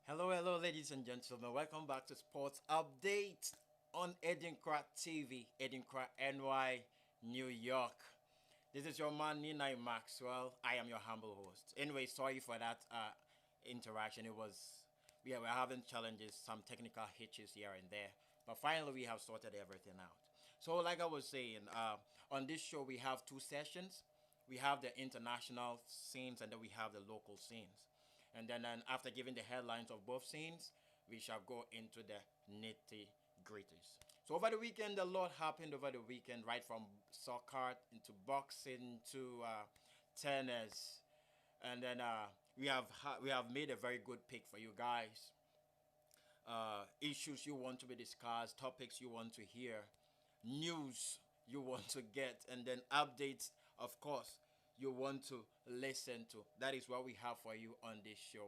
Hello, hello, ladies and gentlemen. Welcome back to Sports Update on ADINKRA TV, ADINKRA NY, New York. This is your man Nina Maxwell. I am your humble host. Anyway, sorry for that interaction. We're having challenges, some technical hitches here and there, but finally we have sorted everything out. So, like I was saying, on this show we have two sessions. We have the international scenes and then we have the local scenes. And then after giving the headlines of both scenes, we shall go into the nitty gritties. So over the weekend, a lot happened over the weekend, right from soccer into boxing to tennis, and then we have made a very good pick for you guys. Issues you want to be discussed, topics you want to hear, news you want to get, and then updates, of course, you want to listen to. That is what we have for you on this show.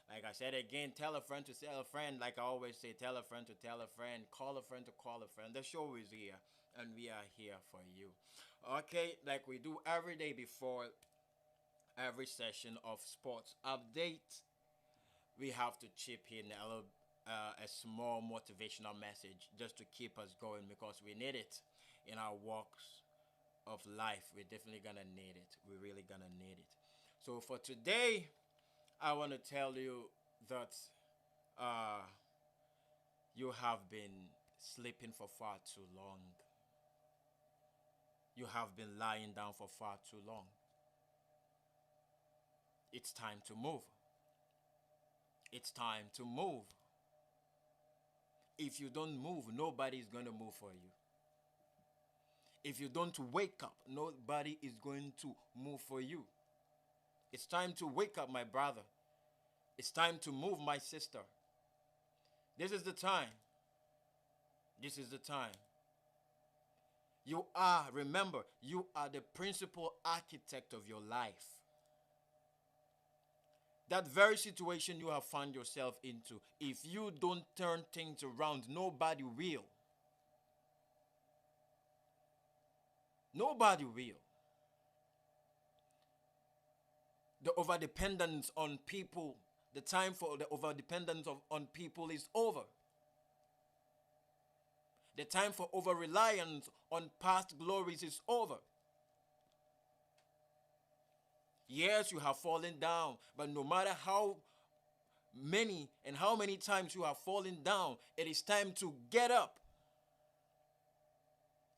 Like I said again, tell a friend to tell a friend. Like I always say, tell a friend to tell a friend, call a friend to call a friend. The show is here, and we are here for you. Okay, like we do every day before every session of sports update, we have to chip in a small motivational message just to keep us going because we need it in our walks of life. We're definitely gonna need it. We're really gonna need it. So for today, I want to tell you that uh, you have been sleeping for far too long. You have been lying down for far too long. It's time to move. It's time to move. If you don't move, nobody's going to move for you. If you don't wake up, nobody is going to move for you. It's time to wake up, my brother. It's time to move, my sister. This is the time. This is the time. Remember, you are the principal architect of your life. That very situation you have found yourself into, if you don't turn things around, nobody will. Nobody will. The overdependence on people, the time for the overdependence on people is over. The time for over-reliance on past glories is over. Yes, you have fallen down, but no matter how many times you have fallen down, it is time to get up.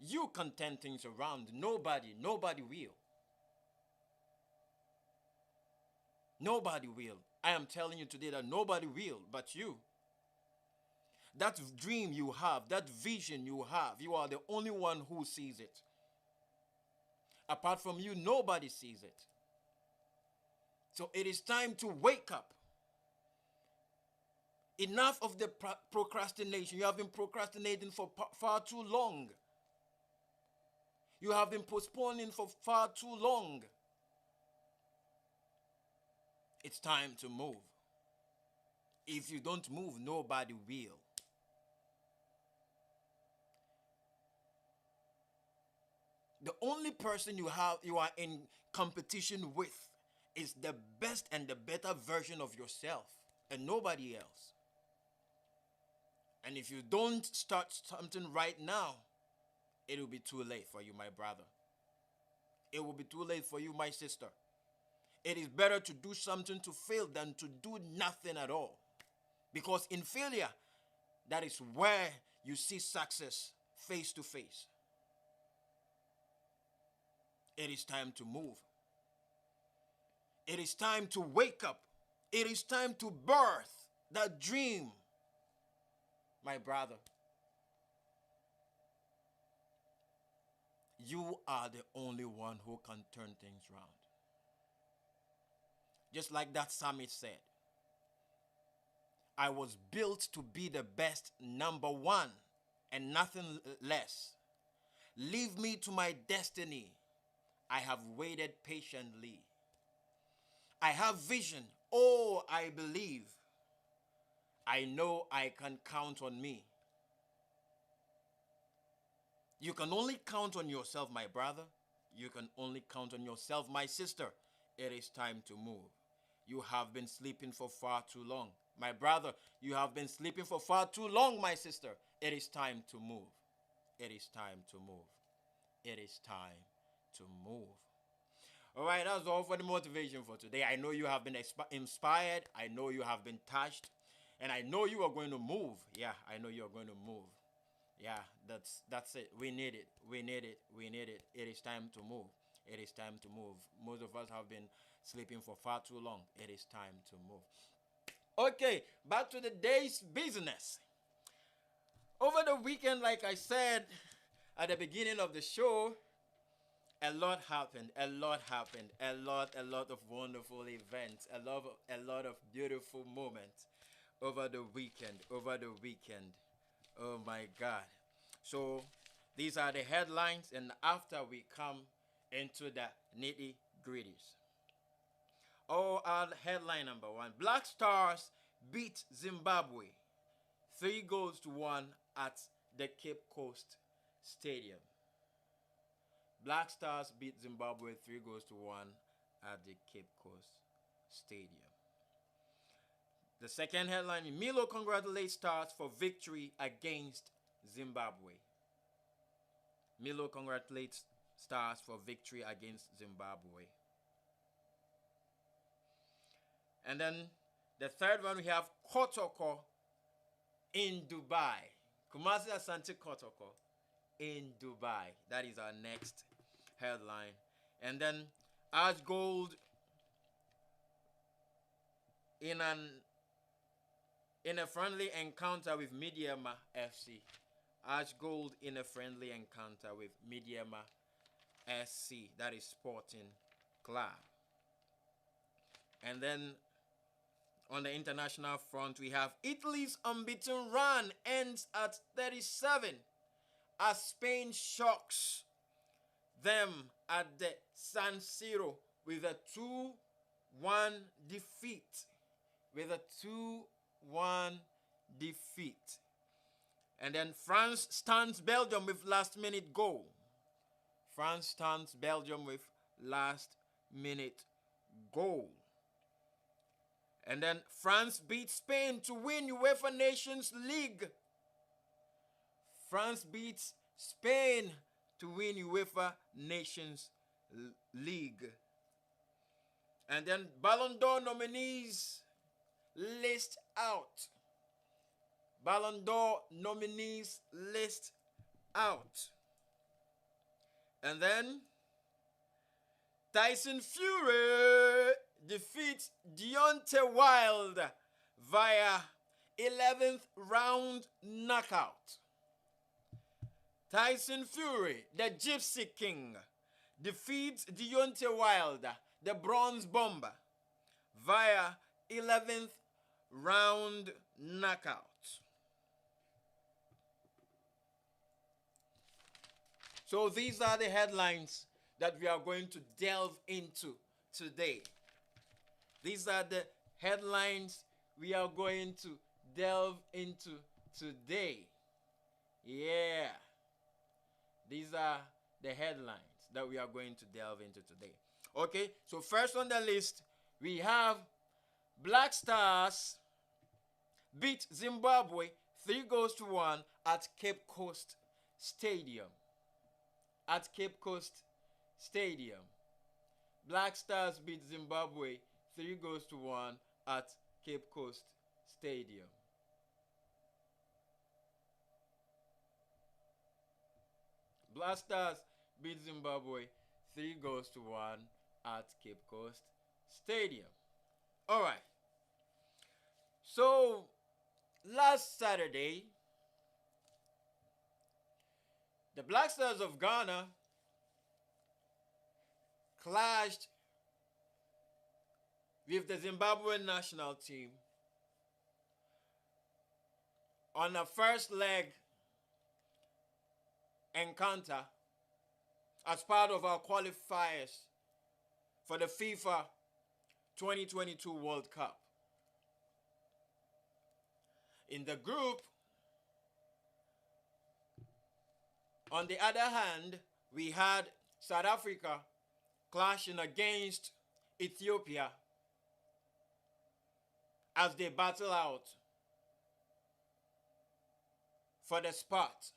You can turn things around. Nobody will. Nobody will. I am telling you today that nobody will but you. That dream you have, that vision you have, you are the only one who sees it. Apart from you, nobody sees it. So it is time to wake up. Enough of the procrastination. You have been procrastinating for far too long. You have been postponing for far too long. It's time to move. If you don't move, nobody will. The only person you are in competition with is the best and the better version of yourself and nobody else. And if you don't start something right now, it will be too late for you, my brother. It will be too late for you, my sister. It is better to do something to fail than to do nothing at all. Because in failure, that is where you see success face to face. It is time to move. It is time to wake up. It is time to birth that dream, my brother. You are the only one who can turn things around. Just like that psalmist said, I was built to be the best, number one, and nothing less. Leave me to my destiny. I have waited patiently. I have vision. Oh, I believe. I know I can count on me. You can only count on yourself, my brother. You can only count on yourself, my sister. It is time to move. You have been sleeping for far too long. My brother, you have been sleeping for far too long, my sister. It is time to move. It is time to move. It is time to move. All right, that's all for the motivation for today. I know you have been inspired. I know you have been touched. And I know you are going to move. Yeah, I know you are going to move. Yeah, that's it. We need it. We need it. We need it. It is time to move. It is time to move. Most of us have been sleeping for far too long. It is time to move. Okay, back to the day's business. Over the weekend, like I said at the beginning of the show, a lot happened. A lot happened. A lot of wonderful events. A lot of beautiful moments over the weekend. Over the weekend. Oh my God. So these are the headlines, and after we come into the nitty gritties. Oh, our headline number one: Black Stars beat Zimbabwe 3-1 at the Cape Coast Stadium. Black Stars beat Zimbabwe 3-1 at the Cape Coast Stadium. The second headline: Milo congratulates Stars for victory against Zimbabwe. Milo congratulates Stars for victory against Zimbabwe. And then the third one, we have Kotoko in Dubai. Kumasi Asante Kotoko in Dubai. That is our next headline. And then Ash Gold in a friendly encounter with Midyama FC. Ash Gold in a friendly encounter with Midyama SC. That is Sporting Club. And then on the international front, we have Italy's unbeaten run ends at 37 as Spain shocks them at the San Siro with a 2-1 defeat. With a 2-1 defeat. And then France stuns Belgium with last-minute goal. France stuns Belgium with last-minute goal. And then France beats Spain to win UEFA Nations League. France beats Spain to win UEFA Nations League. And then Ballon d'Or nominees list out. Ballon d'Or nominees list out. And then Tyson Fury defeats Deontay Wilder via 11th round knockout. Tyson Fury, the Gypsy King, defeats Deontay Wilder, the Bronze Bomber, via 11th round knockout. So these are the headlines that we are going to delve into today. These are the headlines we are going to delve into today. Yeah. These are the headlines that we are going to delve into today. Okay, so first on the list, we have Black Stars beat Zimbabwe 3-1 at Cape Coast Stadium. At Cape Coast Stadium. Black Stars beat Zimbabwe 3-1 at Cape Coast Stadium. Black Stars beat Zimbabwe 3-1 at Cape Coast Stadium. All right. So, last Saturday, the Black Stars of Ghana clashed with the Zimbabwean national team on a first leg encounter as part of our qualifiers for the FIFA 2022 World Cup. In the group, on the other hand, we had South Africa clashing against Ethiopia as they battle out for the spot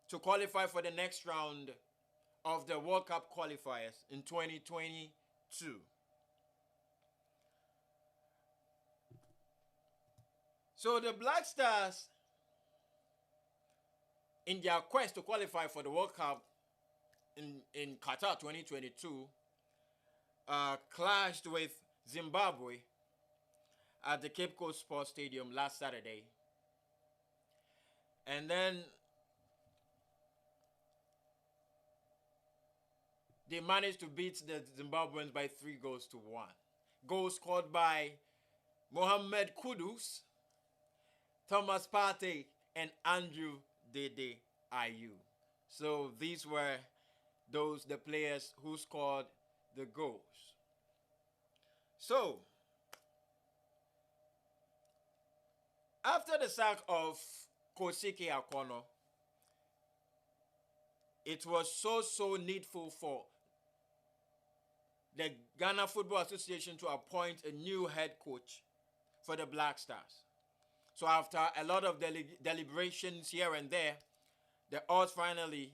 to qualify for the next round of the World Cup qualifiers in 2022. So the Black Stars, in their quest to qualify for the World Cup in Qatar 2022, clashed with Zimbabwe at the Cape Coast Sports Stadium last Saturday. And then they managed to beat the Zimbabweans by 3-1. Goals scored by Mohamed Kudus, Thomas Partey, and Andrew Dede Ayew. So these were the players who scored the goals. So after the sack of Kosike Akono, it was so needful for the Ghana Football Association to appoint a new head coach for the Black Stars. So after a lot of deliberations here and there, the odds finally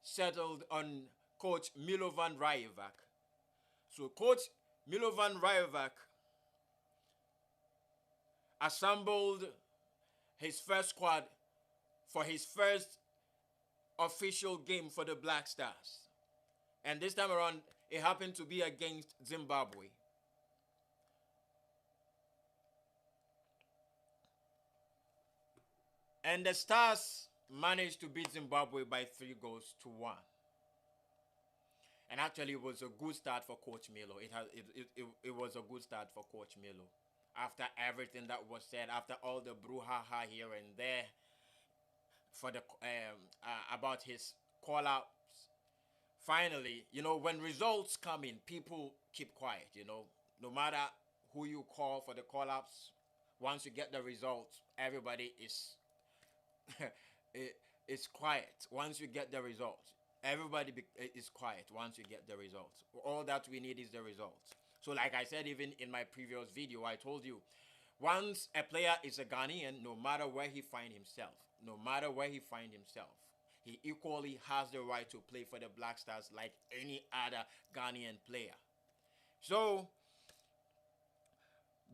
settled on Coach Milovan Rajevac. So Coach Milovan Rajevac assembled his first squad for his first official game for the Black Stars. And this time around, it happened to be against Zimbabwe. And the Stars managed to beat Zimbabwe by 3-1. And actually, it was a good start for Coach Milo. It was a good start for Coach Milo. After everything that was said, after all the brouhaha here and there for the about his call-outs, finally, when results come in, people keep quiet. No matter who you call for the call-outs, once you get the results, everybody is it's quiet. Once you get the results, everybody is quiet. Once you get the results, all that we need is the results. So like I said, even in my previous video, I told you, once a player is a Ghanaian, no matter where he finds himself, he equally has the right to play for the Black Stars like any other Ghanaian player. So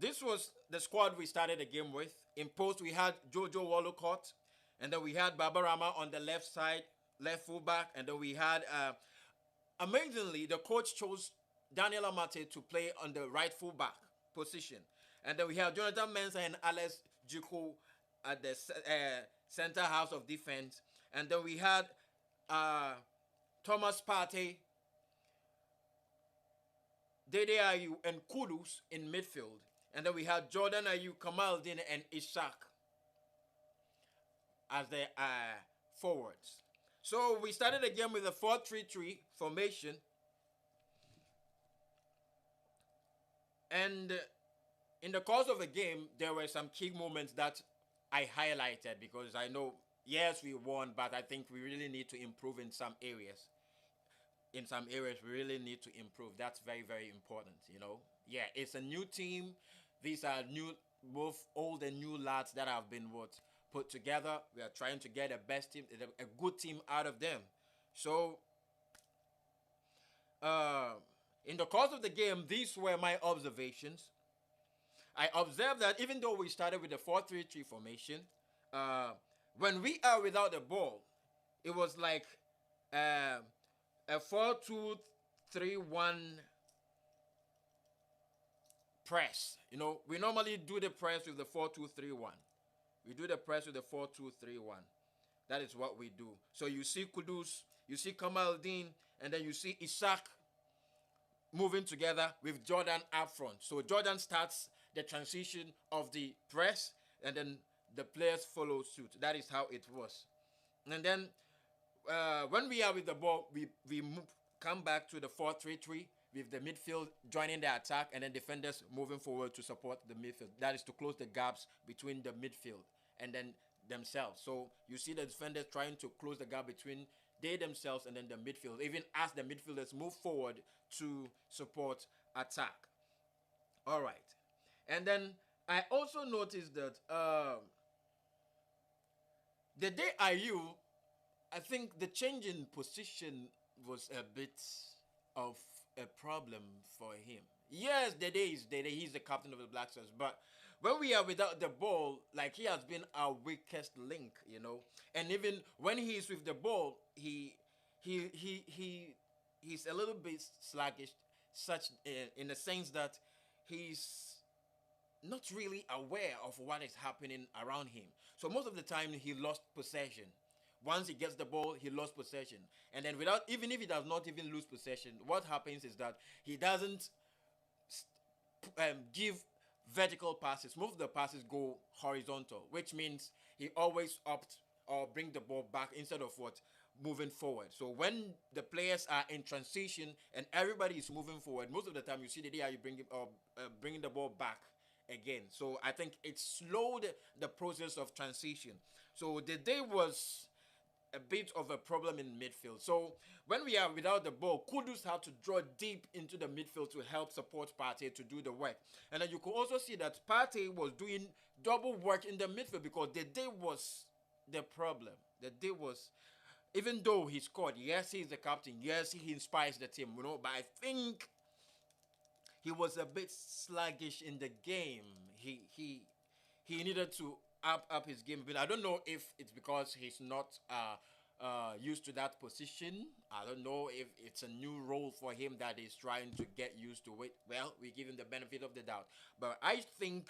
this was the squad we started the game with. In post, we had Jojo Wallacott, and then we had Babarama on the left side, left fullback, and then we had, amazingly, the coach chose Daniel Amate to play on the right fullback position. And then we have Jonathan Mensah and Alex Juko at the center house of defense. And then we had Thomas Partey, Dede Ayew, and Kudus in midfield. And then we had Jordan Ayew, Kamaldeen, and Ishak as the forwards. So we started the game with a 4-3-3 formation. And in the course of the game, there were some key moments that I highlighted because I know, yes, we won, but I think we really need to improve in some areas. In some areas, we really need to improve. That's very, very important, Yeah, it's a new team. These are both old and new lads that have been put together. We are trying to get a best team, a good team out of them. So, in the course of the game, these were my observations. I observed that even though we started with a 4-3-3 formation, when we are without the ball, it was like a 4-2-3-1 press. We normally do the press with the 4-2-3-1. We do the press with the 4-2-3-1. That is what we do. So you see Kudus, you see Kamaldeen, and then you see Ishak moving together with Jordan up front. So Jordan starts the transition of the press, and then the players follow suit. That is how it was. And then when we are with the ball, we come back to the 4-3-3 with the midfield joining the attack, and then defenders moving forward to support the midfield. That is to close the gaps between the midfield and then themselves. So you see the defenders trying to close the gap between they themselves and then the midfield, even as the midfielders move forward to support attack. All right. And then I also noticed that the day I think the change in position was a bit of a problem for him. Yes, the day is the day he's the captain of the Black Stars, but when we are without the ball, like he has been our weakest link, you know. And even when he's with the ball, he he he he's a little bit sluggish, such in the sense that he's not really aware of what is happening around him. So most of the time he lost possession. Once he gets the ball, he lost possession. And then without even if he does not even lose possession, what happens is that he doesn't give vertical passes. Most of the passes go horizontal, which means he always opt or bring the ball back instead of what moving forward. So when the players are in transition and everybody is moving forward, most of the time you see the day you bringing the ball back again. So I think it slowed the process of transition. So the day was a bit of a problem in midfield. So when we are without the ball, Kudus had to draw deep into the midfield to help support Partey to do the work. And then you could also see that Partey was doing double work in the midfield because the day was the problem. The day was, even though he scored, yes, he's the captain, yes, he inspires the team, you know, but I think he was a bit sluggish in the game. He needed to up his game. But I don't know if it's because he's not used to that position. I don't know if it's a new role for him that he's trying to get used to it. Well, we give him the benefit of the doubt. But I think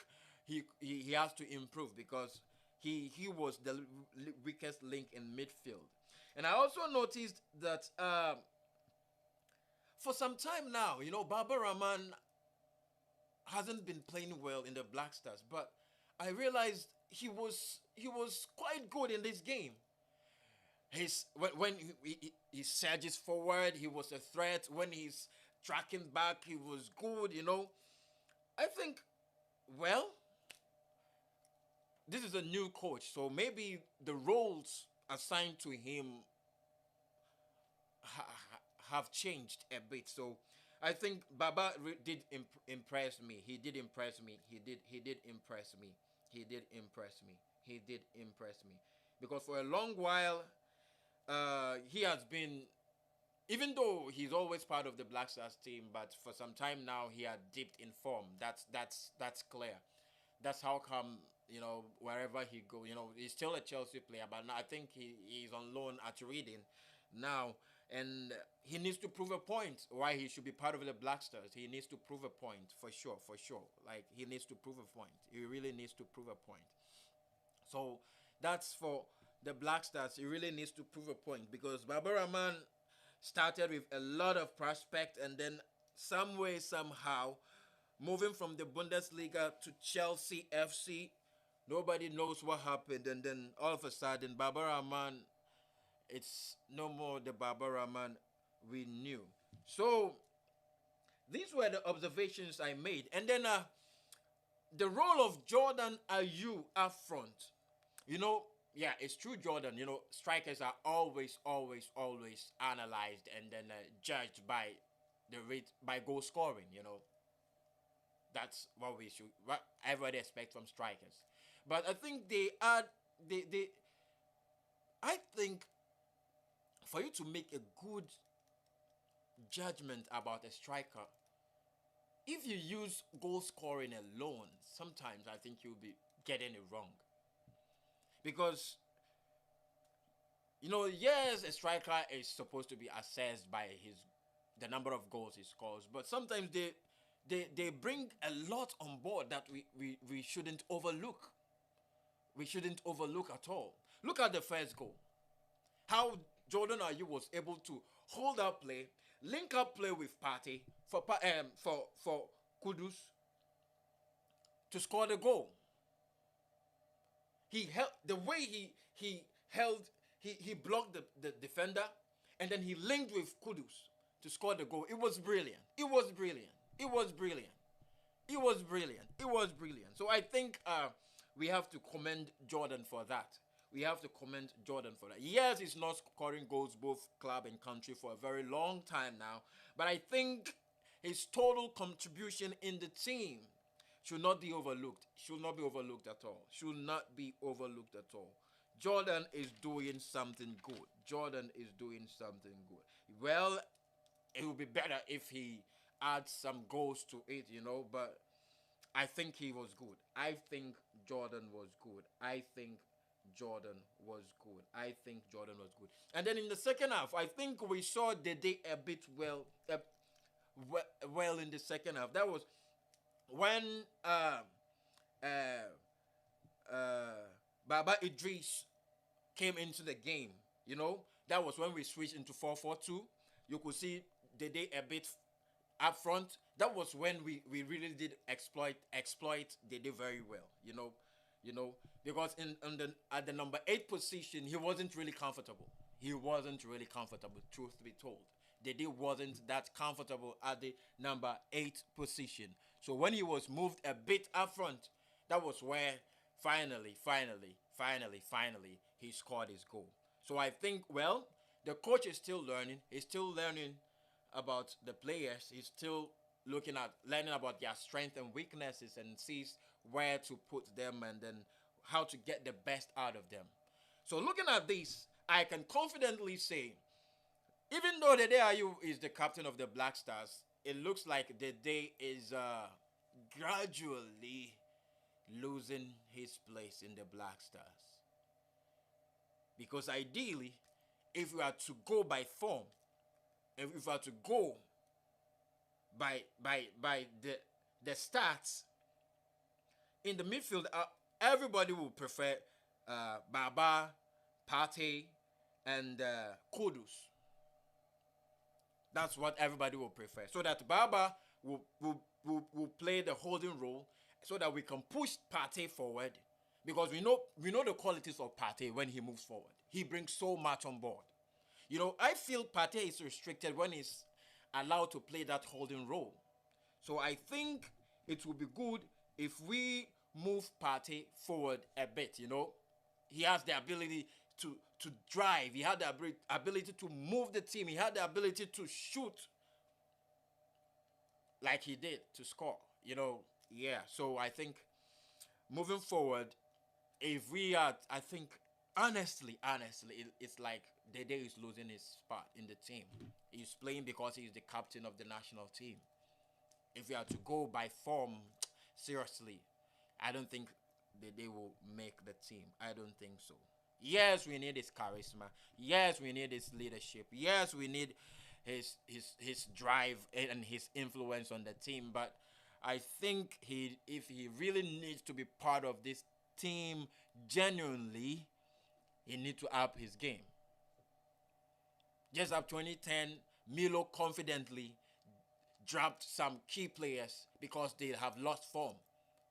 he has to improve because he was the weakest link in midfield. And I also noticed that for some time now, you know, Baba Rahman hasn't been playing well in the Black Stars, but I realized he was quite good in this game. His when he surges forward, he was a threat. When he's tracking back, he was good. You know, I think well, this is a new coach, so maybe the roles assigned to him have changed a bit. So I think Baba did impress me. He did impress me. He did impress me. He did impress me. He did impress me. Because for a long while, he has been, even though he's always part of the Black Stars team, but for some time now he had dipped in form. That's clear. That's how come, you know, wherever he go, you know, he's still a Chelsea player, but now I think he's on loan at Reading now, and he needs to prove a point why he should be part of the Black Stars. He needs to prove a point for sure, for sure. Like he needs to prove a point. He really needs to prove a point. So that's for the Black Stars. He really needs to prove a point because Baba Rahman started with a lot of prospect and then some way somehow moving from the Bundesliga to Chelsea FC. Nobody knows what happened, and then all of a sudden, Baba Rahman, it's no more the Baba Rahman we knew. So these were the observations I made, and then the role of Jordan Ayew up front. You know, yeah, it's true, Jordan. You know, strikers are always, always, always analyzed and then judged by the rate by goal scoring. You know, that's what we should, what everybody expects from strikers. But I think they are, they I think for you to make a good judgment about a striker, if you use goal scoring alone, sometimes I think you'll be getting it wrong. Because, you know, yes, a striker is supposed to be assessed by the number of goals he scores, but sometimes they bring a lot on board that we shouldn't overlook. We shouldn't overlook at all. Look at the first goal. How Jordan Ayew was able to hold up play, link up play with Partey for Kudus to score the goal. He held the way he held he blocked the defender and then he linked with Kudus to score the goal. It was brilliant. It was brilliant. It was brilliant. It was brilliant. It was brilliant. So I think we have to commend Jordan for that. We have to commend Jordan for that. Yes, he's not scoring goals both club and country for a very long time now, but I think his total contribution in the team should not be overlooked. Should not be overlooked at all. Should not be overlooked at all. Jordan is doing something good. Jordan is doing something good. Well, it would be better if he adds some goals to it, but I think he was good. I think Jordan was good. I think Jordan was good. I think Jordan was good. And then in the second half, I think we saw Dede a bit well in the second half. That was when uh, Baba Idris came into the game. That was when we switched into 4-4-2. You could see Dede a bit up front. That was when we really did exploit Dede very well. Because at the number 8 position, he wasn't really comfortable. He wasn't really comfortable, truth be told. Dede wasn't that comfortable at the number 8 position. So when he was moved a bit up front, that was where finally, he scored his goal. So I think, well, the coach is still learning. He's still learning about the players. He's still learning about their strengths and weaknesses and sees where to put them and then how to get the best out of them. So looking at this, I can confidently say, even though Dede Ayew is the captain of the Black Stars, it looks like Dede is gradually losing his place in the Black Stars. Because ideally, if we are to go by form, if we are to go by the stats in the midfield, everybody will prefer Baba, Partey, and Kudus. That's what everybody will prefer. So that Baba will play the holding role, so that we can push Partey forward. Because we know the qualities of Partey when he moves forward. He brings so much on board. I feel Partey is restricted when he's allowed to play that holding role. So I think it will be good if we move Partey forward a bit. He has the ability to drive. He had the ability to move the team. He had the ability to shoot like he did, to score. Yeah. So I think moving forward, if we are, I think, honestly, it's like Dede is losing his spot in the team. He's playing because he's the captain of the national team. If we are to go by form, seriously, I don't think Dede will make the team. I don't think so. Yes, we need his charisma. Yes, we need his leadership. Yes, we need his drive and his influence on the team. But I think if he really needs to be part of this team genuinely, he needs to up his game. Just up 2010, Milo confidently dropped some key players because they have lost form.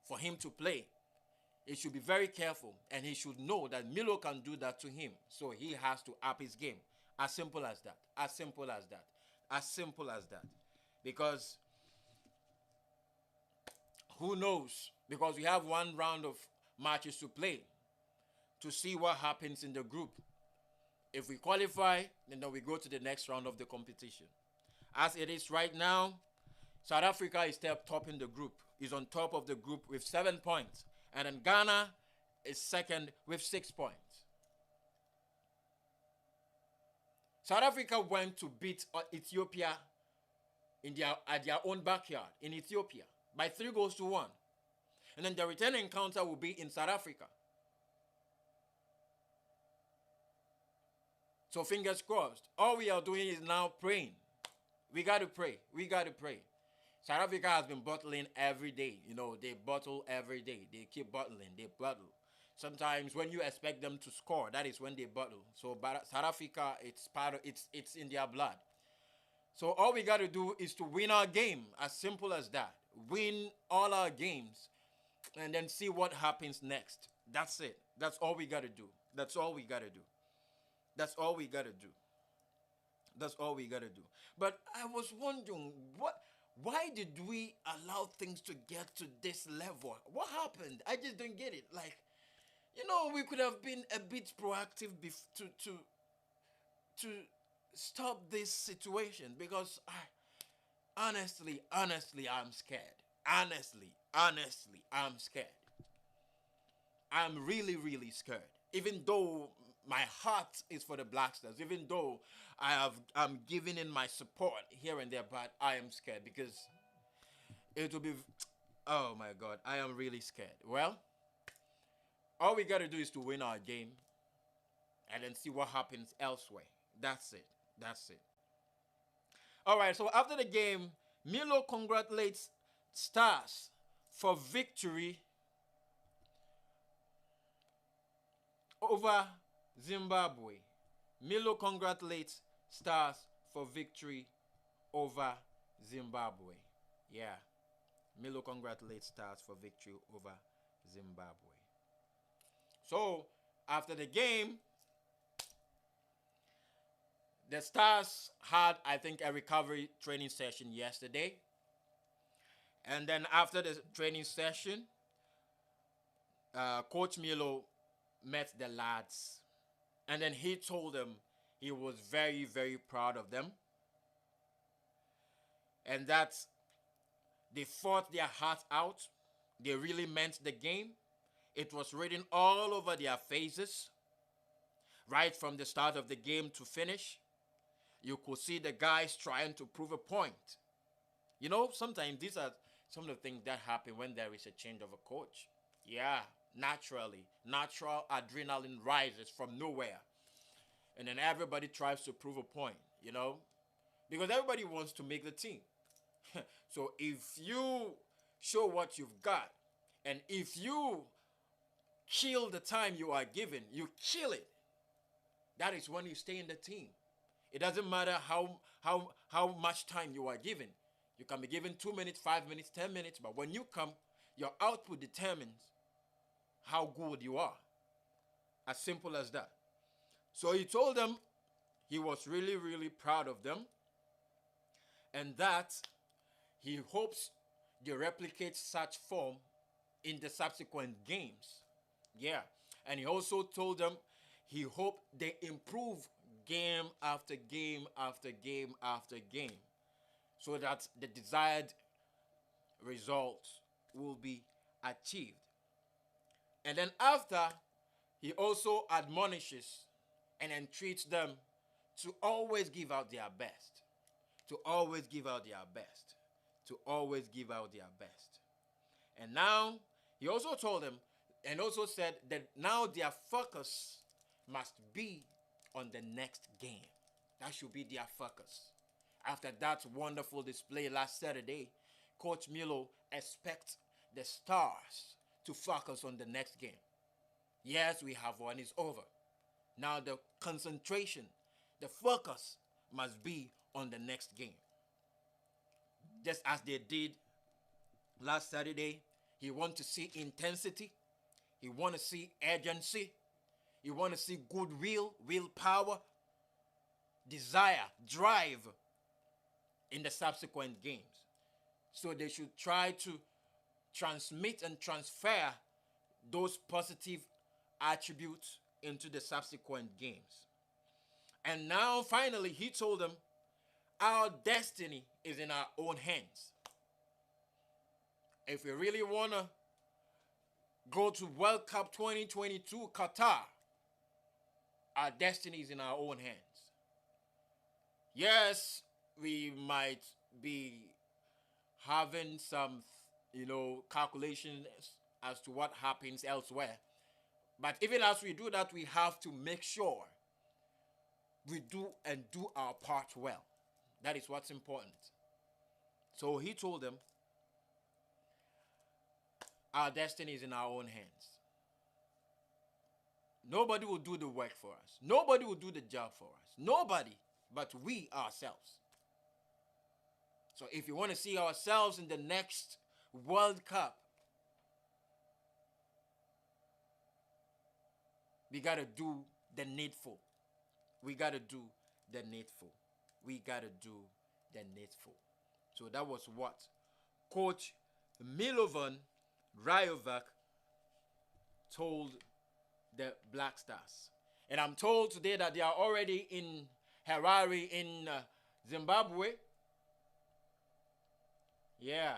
For him to play, he should be very careful, and he should know that Milo can do that to him. So he has to up his game. As simple as that. As simple as that. As simple as that. Because who knows? Because we have one round of matches to play to see what happens in the group. If we qualify, then we go to the next round of the competition. As it is right now, South Africa is still top in the group. Is on top of the group with 7 points. And then Ghana is second with 6 points. South Africa went to beat Ethiopia at their own backyard in Ethiopia by 3-1. And then the return encounter will be in South Africa. So fingers crossed. All we are doing is now praying. We got to pray. We got to pray. South Africa has been bottling every day. They bottle every day. They keep bottling. They bottle. Sometimes when you expect them to score, that is when they bottle. So South Africa, it's in their blood. So all we got to do is to win our game. As simple as that. Win all our games. And then see what happens next. That's it. That's all we got to do. That's all we got to do. That's all we got to do. That's all we got to do. But I was wondering, why did we allow things to get to this level? What happened? I just don't get it. We could have been a bit proactive to stop this situation, because honestly, I'm scared. Honestly, I'm scared. I'm really, really scared. Even though my heart is for the Black Stars, even though I'm giving in my support here and there, but I am scared because it will be. Oh my God, I am really scared. Well, all we gotta do is to win our game, and then see what happens elsewhere. That's it. That's it. All right. So after the game, Milo congratulates Stars for victory over Zimbabwe. Milo congratulates Stars for victory over Zimbabwe. Yeah. Milo congratulates Stars for victory over Zimbabwe. So, after the game, the Stars had, I think, a recovery training session yesterday. And then after the training session, Coach Milo met the lads. And then he told them he was very, very proud of them. And that they fought their hearts out. They really meant the game. It was written all over their faces. Right from the start of the game to finish. You could see the guys trying to prove a point. You know, sometimes these are some of the things that happen when there is a change of a coach. Yeah, naturally. Natural adrenaline rises from nowhere. And then everybody tries to prove a point, you know. Because everybody wants to make the team. So if you show what you've got, and if you kill the time you are given, you kill it. That is when you stay in the team. It doesn't matter how much time you are given. You can be given 2 minutes, 5 minutes, 10 minutes, but when you come, your output determines how good you are. As simple as that. So he told them he was really, really proud of them, and that he hopes they replicate such form in the subsequent games. Yeah. And he also told them he hoped they improve game after game after game after game, so that the desired results will be achieved. And then after, he also admonishes and entreats them to always give out their best. To always give out their best. To always give out their best. And now, he also told them, and also said that now their focus must be on the next game. That should be their focus. After that wonderful display last Saturday, Coach Milo expects the Stars to focus on the next game. Yes, we have won, it's over. Now the concentration, the focus must be on the next game. Just as they did last Saturday, he wants to see intensity. He wants to see urgency. He wants to see goodwill, willpower, desire, drive in the subsequent games. So they should try to transmit and transfer those positive attributes into the subsequent games. And now finally he told them, our destiny is in our own hands. If we really want to go to World Cup 2022 Qatar, our destiny is in our own hands. Yes, we might be having some, calculations as to what happens elsewhere. But even as we do that, we have to make sure we do our part well. That is what's important. So he told them, our destiny is in our own hands. Nobody will do the work for us. Nobody will do the job for us. Nobody but we ourselves. So if you want to see ourselves in the next World Cup, we got to do the needful. We got to do the needful. We got to do the needful. So that was what Coach Milovan Rayovac told the Black Stars. And I'm told today that they are already in Harare in Zimbabwe. Yeah,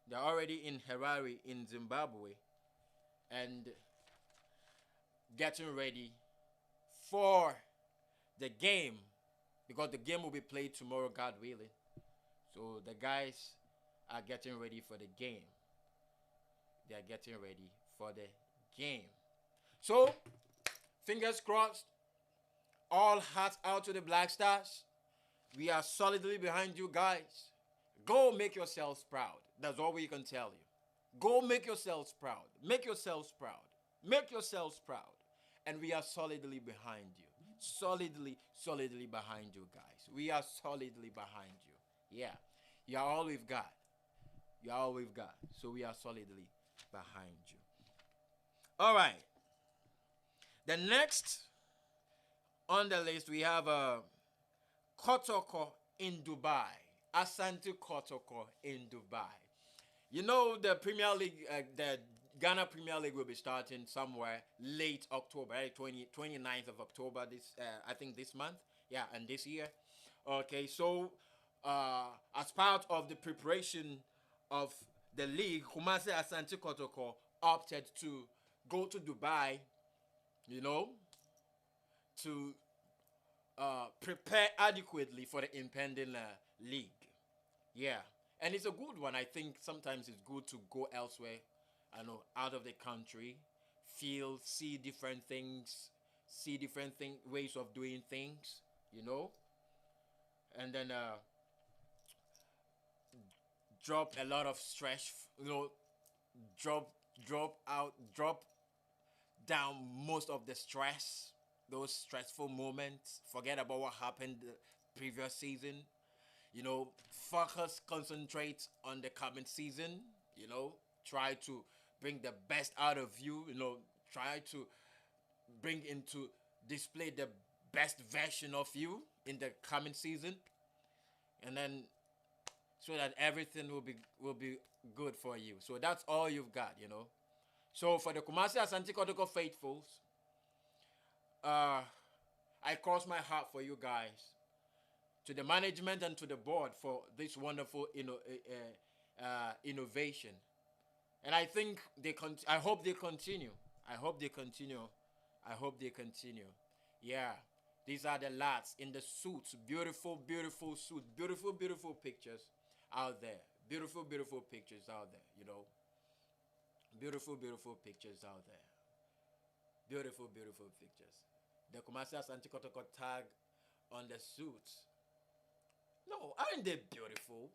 they're already in Harare in Zimbabwe and getting ready for the game because the game will be played tomorrow, God willing. So the guys are getting ready for the game. They are getting ready for the game. So, fingers crossed, all hats out to the Black Stars. We are solidly behind you guys. Go make yourselves proud. That's all we can tell you. Go make yourselves proud. Make yourselves proud. Make yourselves proud. And we are solidly behind you. Solidly behind you guys. We are solidly behind you. Yeah. You are all we've got. You are all we've got. So we are solidly behind you. All right. The next on the list we have Kotoko in Dubai. Asante Kotoko in Dubai. You know the Premier League, the Ghana Premier League will be starting somewhere late October, right? 29th of October, I think this month. Yeah, and this year. Okay, so as part of the preparation of the league, Kumasi Asante Kotoko opted to go to Dubai, you know, to prepare adequately for the impending league. Yeah, and it's a good one. I think sometimes it's good to go elsewhere, I know, out of the country, feel, see different things, see different ways of doing things, you know, and then drop a lot of stress, you know, drop down most of the stress, those stressful moments. Forget about what happened the previous season. You know, focus, concentrate on the coming season. You know, try to bring the best out of you. You know, try to bring into display the best version of you in the coming season, and then so that everything will be good for you. So that's all you've got. You know. So for the Kumasi Asante Kotoko faithfuls, I cross my heart for you guys, to the management and to the board for this wonderful innovation. And I think I hope they continue. I hope they continue. I hope they continue. Yeah. These are the lads in the suits. Beautiful, beautiful suits. Beautiful, beautiful pictures out there. Beautiful, beautiful pictures out there, you know. Beautiful, beautiful pictures out there. Beautiful, beautiful pictures. The Kumasi Asante Kotoko tag on the suits. No, aren't they beautiful?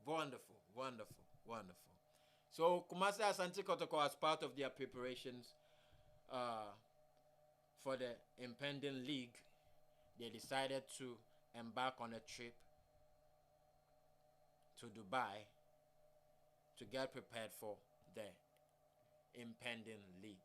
Wonderful, wonderful, wonderful. So Kumasi Asante Kotoko, as part of their preparations uh, for the impending league, they decided to embark on a trip to Dubai to get prepared for the impending league.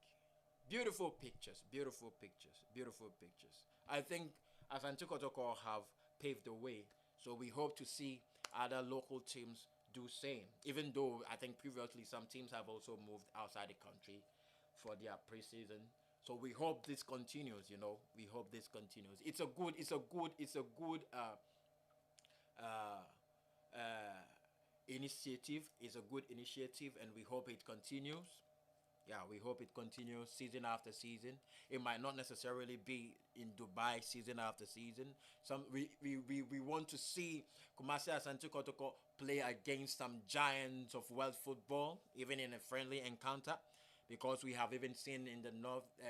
Beautiful pictures, beautiful pictures, beautiful pictures. I think Asante Kotoko have paved the way, so we hope to see other local teams do same. Even though I think previously some teams have also moved outside the country for their preseason. So we hope this continues. You know, we hope this continues. It's a good uh, initiative. It's a good initiative, and we hope it continues. Yeah, we hope it continues season after season. It might not necessarily be in Dubai season after season. We want to see Kumasi Asante Kotoko play against some giants of world football, even in a friendly encounter, because we have even seen in the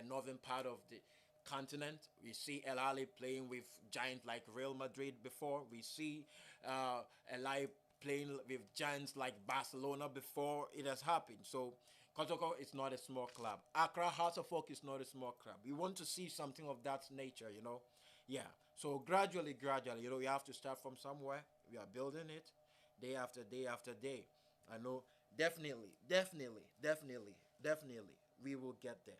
northern part of the continent. We see El Ali playing with giants like Real Madrid before. We see El Ali playing with giants like Barcelona before. It has happened. So Kotoko is not a small club. Accra House of Folk is not a small club. We want to see something of that nature, you know. Yeah. So gradually, you know, we have to start from somewhere. We are building it day after day after day. I know definitely, we will get there.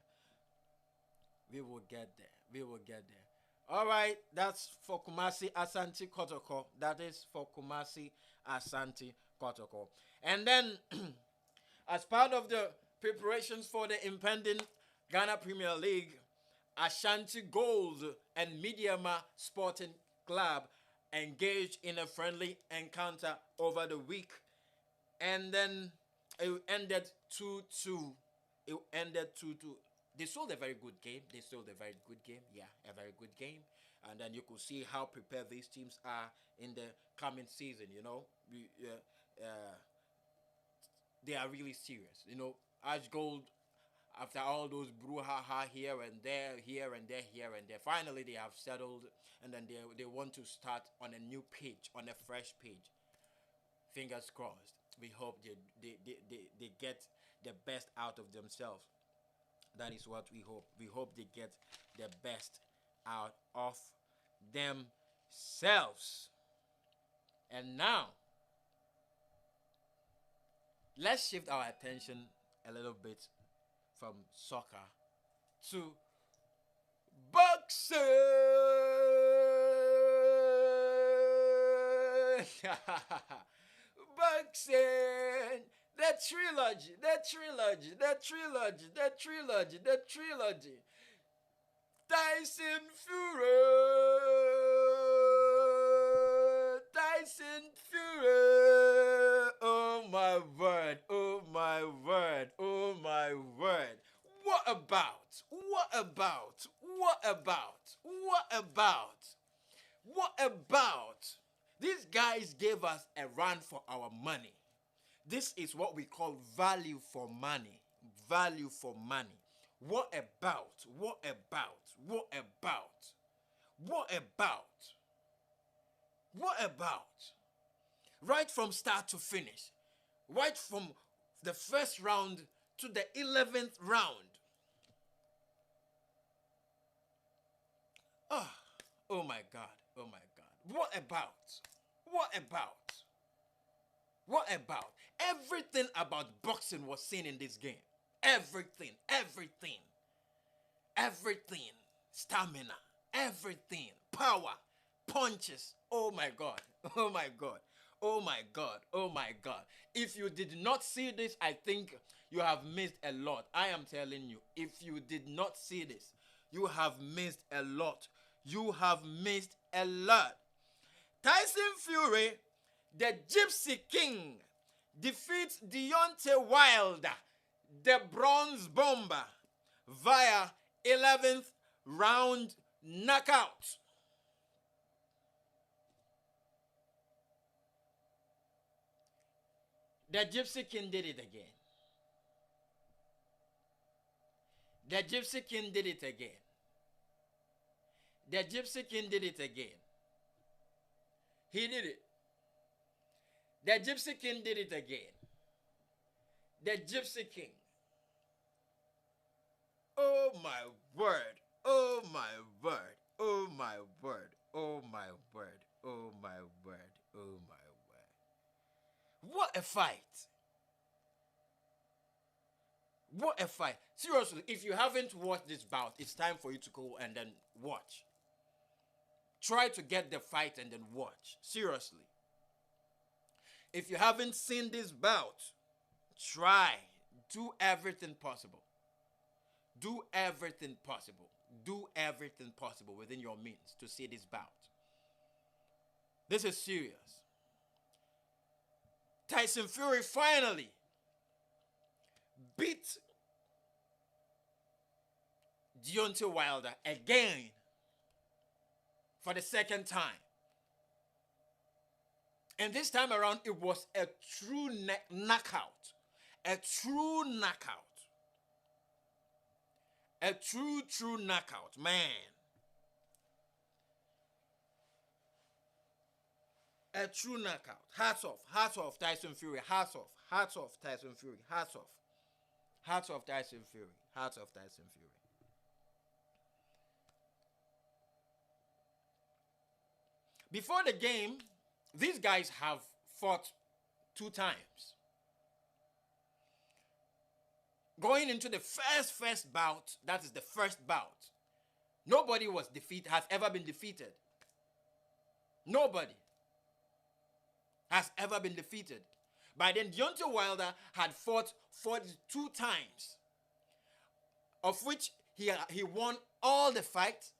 We will get there. We will get there. All right, that's for Kumasi Asante Kotoko. That is for Kumasi Asante Kotoko. And then, as part of the preparations for the impending Ghana Premier League, Ashanti Gold and Mediama Sporting Club engaged in a friendly encounter over the week And then it ended 2-2. It ended 2-2. They sold a very good game. They sold a very good game. Yeah, a very good game. And then you could see how prepared these teams are in the coming season. You know, they are really serious. You know, Ash Gold, after all those brouhaha here and there, here and there, here and there, finally they have settled, and then they want to start on a new page, on a fresh page. Fingers crossed. We hope they get the best out of themselves. That is what we hope. We hope they get the best out of themselves. And now, let's shift our attention a little bit from soccer to boxing. Boxing. The trilogy. Tyson Fury. Oh my word. What about? These guys gave us a run for our money. This is what we call value for money. Value for money. What about? Right from start to finish. Right from the first round to the 11th round. Oh my God. What about? Everything about boxing was seen in this game. Everything. Stamina. Everything. Power. Punches. Oh my God. If you did not see this, I think you have missed a lot. I am telling you. If you did not see this, you have missed a lot. Tyson Fury, the Gypsy King, defeats Deontay Wilder, the Bronze Bomber, via 11th round knockout. The Gypsy King did it again. The Gypsy King did it again. He did it. The Gypsy King did it again. The Gypsy King. Oh my word. What a fight. Seriously, if you haven't watched this bout, it's time for you to go and then watch. Try to get the fight and then watch. Seriously. If you haven't seen this bout, try. Do everything possible. Do everything possible within your means to see this bout. This is serious. Tyson Fury finally beat Deontay Wilder again for the second time. And this time around, it was a true knockout. A true knockout, man. A true knockout. Hats off Tyson Fury. Hats off Tyson Fury. Hats off Tyson Fury. Before the game, these guys have fought 2 times. Going into the first bout, that is the first bout, nobody has ever been defeated. Nobody has ever been defeated. By then, Deontay Wilder had fought 42 times, of which he won all the fights,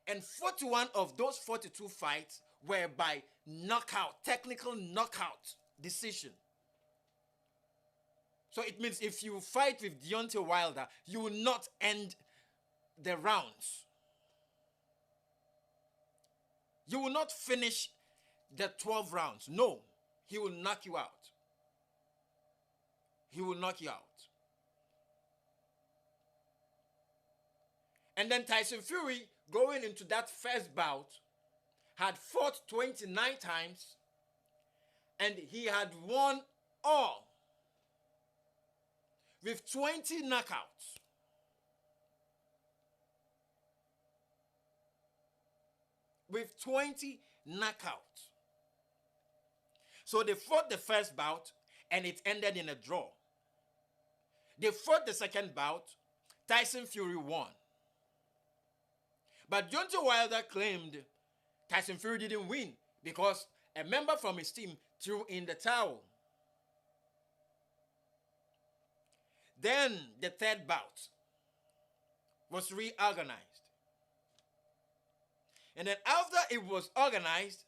and 41 of those 42 fights were by knockout, technical knockout decision. So it means if you fight with Deontay Wilder, you will not end the rounds. You will not finish the 12 rounds. No, he will knock you out. He will knock you out. And then Tyson Fury, going into that first bout, had fought 29 times and he had won all with 20 knockouts. With 20 knockouts. So they fought the first bout and it ended in a draw. They fought the second bout. Tyson Fury won. But Deontay Wilder claimed Tyson Fury didn't win because a member from his team threw in the towel. Then the third bout was reorganized. And then after it was organized,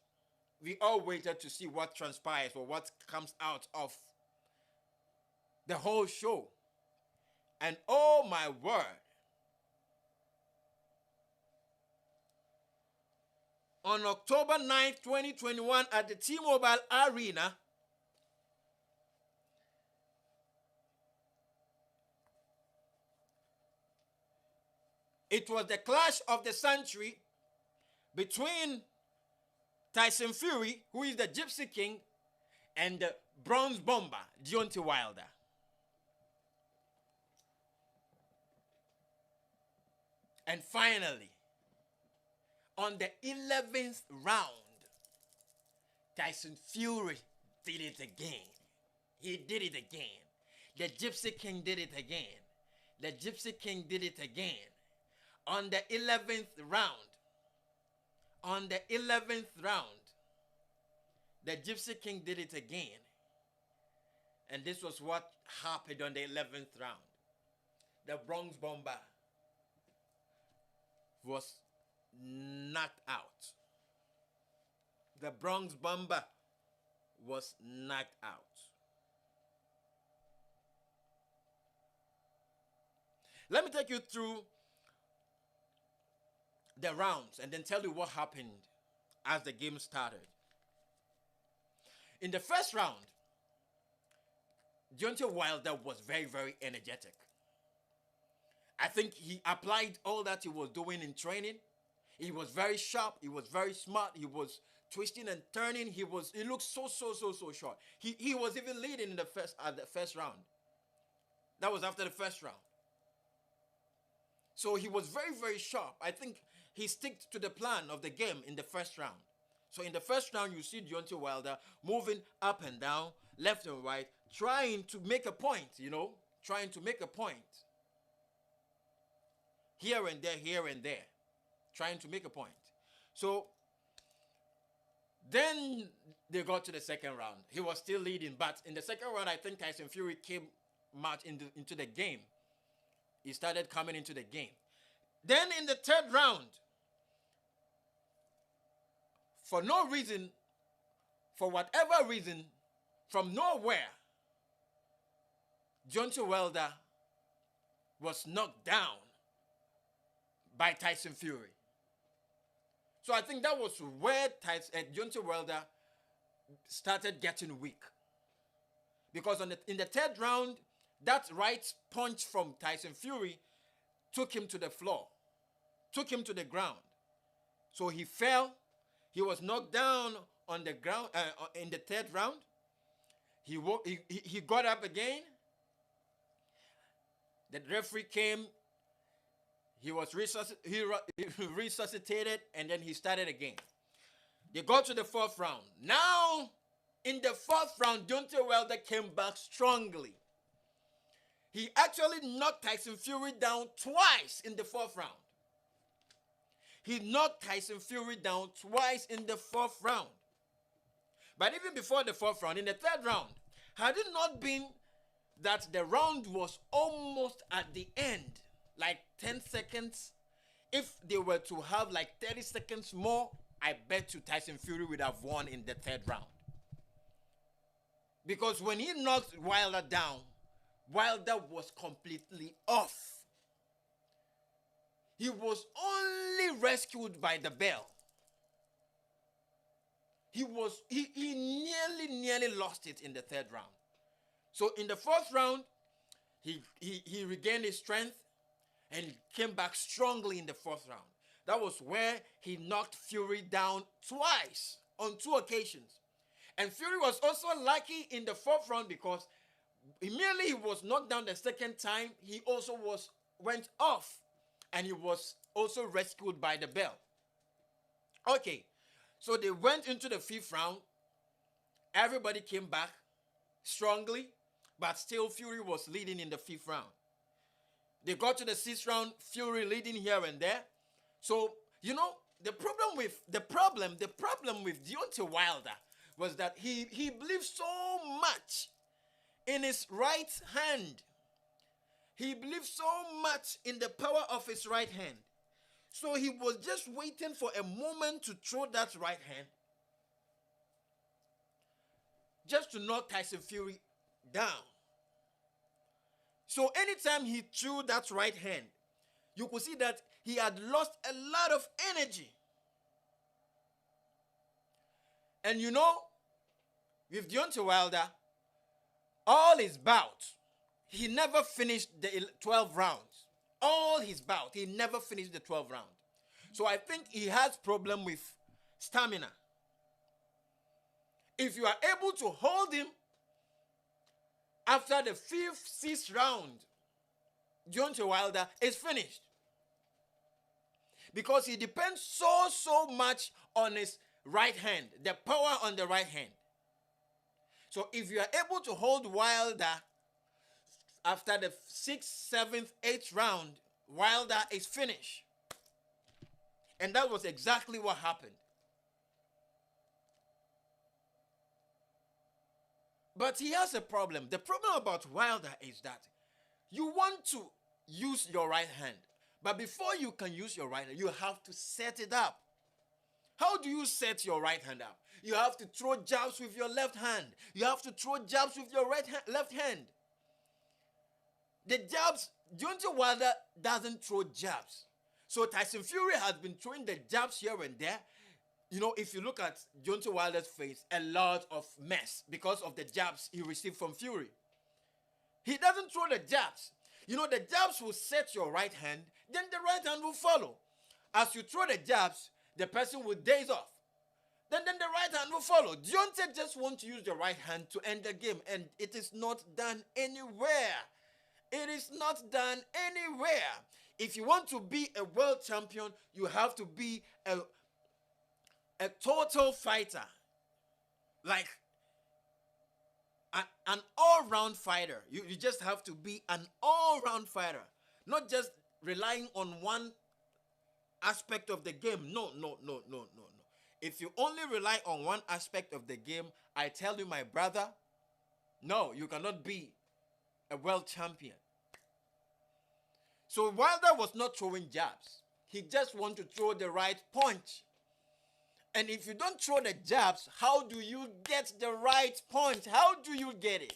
we all waited to see what transpires or what comes out of the whole show. And oh my word, on October 9th, 2021 at the T-Mobile Arena, it was the clash of the century between Tyson Fury, who is the Gypsy King, and the Bronze Bomber, Deontay Wilder. And finally, on the 11th round, Tyson Fury did it again. He did it again. The Gypsy King did it again. The Gypsy King did it again. On the 11th round, the Gypsy King did it again. And this was what happened on the 11th round. The Bronze Bomber was knocked out. The Bronze Bomber was knocked out. Let me take you through the rounds and then tell you what happened as the game started. In the first round, Deontay Wilder was very, very energetic. I think he applied all that he was doing in training. He was very sharp. He was very smart. He was twisting and turning. He looked so short. He was even leading in the first round. That was after the first round. So he was very, very sharp. I think he stuck to the plan of the game in the first round. So in the first round, you see Deontay Wilder moving up and down, left and right, trying to make a point, trying to make a point. Here and there, trying to make a point. So then they got to the second round. He was still leading, but in the second round, I think Tyson Fury came much into the game. He started coming into the game. Then in the third round, for no reason, for whatever reason, from nowhere, Deontay Wilder was knocked down by Tyson Fury. So I think that was where Deontay Wilder started getting weak. Because in the third round, that right punch from Tyson Fury took him to the floor, took him to the ground. So he fell. He was knocked down on the ground in the third round. He got up again. The referee came. He was resuscitated, and then he started again. They got to the fourth round. Now, in the fourth round, Deontay Wilder came back strongly. He actually knocked Tyson Fury down twice in the fourth round. He knocked Tyson Fury down twice in the fourth round. But even before the fourth round, in the third round, had it not been that the round was almost at the end, like 10 seconds, if they were to have like 30 seconds more, I bet you Tyson Fury would have won in the third round. Because when he knocked Wilder down, Wilder was completely off. He was only rescued by the bell. He nearly lost it in the third round. So in the fourth round, he regained his strength and came back strongly in the fourth round. That was where he knocked Fury down twice on 2 occasions. And Fury was also lucky in the fourth round because immediately he was knocked down the second time, he also went off and he was also rescued by the bell. Okay, so they went into the fifth round. Everybody came back strongly, but still Fury was leading in the fifth round. They got to the sixth round, Fury leading here and there. So, you know, the problem with Deontay Wilder was that he believed so much in his right hand. He believed so much in the power of his right hand. So he was just waiting for a moment to throw that right hand, just to knock Tyson Fury down. So anytime he threw that right hand, you could see that he had lost a lot of energy. And you know, with Deontay Wilder, all his bouts, he never finished the 12 rounds. All his bouts, he never finished the 12 rounds. So I think he has problem with stamina. If you are able to hold him after the 5th, 6th round, Deontay Wilder is finished. Because he depends so much on his right hand, the power on the right hand. So if you are able to hold Wilder after the 6th, 7th, 8th round, Wilder is finished. And that was exactly what happened. But he has a problem. The problem about Wilder is that you want to use your right hand. But before you can use your right hand, you have to set it up. How do you set your right hand up? You have to throw jabs with your left hand. You have to throw jabs with your left hand. The jabs, Deontay Wilder doesn't throw jabs. So Tyson Fury has been throwing the jabs here and there. You know, if you look at Deontay Wilder's face, a lot of mess because of the jabs he received from Fury. He doesn't throw the jabs. You know, the jabs will set your right hand, then the right hand will follow. As you throw the jabs, the person will daze off. Then the right hand will follow. Deontay just wants to use the right hand to end the game, and it is not done anywhere. It is not done anywhere. If you want to be a world champion, you have to be a total fighter. Like an all-round fighter. You just have to be an all-round fighter. Not just relying on one aspect of the game. No. If you only rely on one aspect of the game, I tell you, my brother, no, you cannot be a world champion. So Wilder was not throwing jabs. He just wanted to throw the right punch. And if you don't throw the jabs, how do you get the right punch? How do you get it?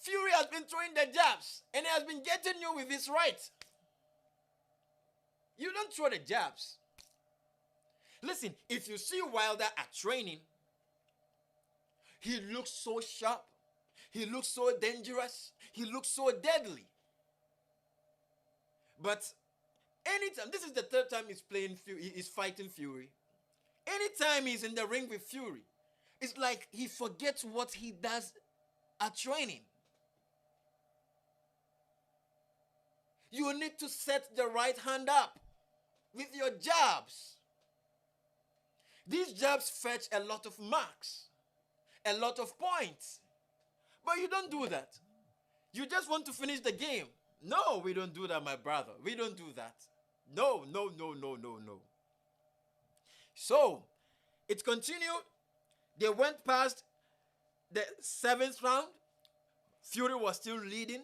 Fury has been throwing the jabs, and he has been getting you with his right. You don't throw the jabs. Listen, if you see Wilder at training, he looks so sharp. He looks so dangerous. He looks so deadly. But anytime, this is the third time he's fighting Fury. Anytime he's in the ring with Fury, it's like he forgets what he does at training. You need to set the right hand up with your jabs. These jabs fetch a lot of marks, a lot of points. But you don't do that. You just want to finish the game. No, we don't do that, my brother. We don't do that. No. So, it continued. They went past the 7th round. Fury was still leading.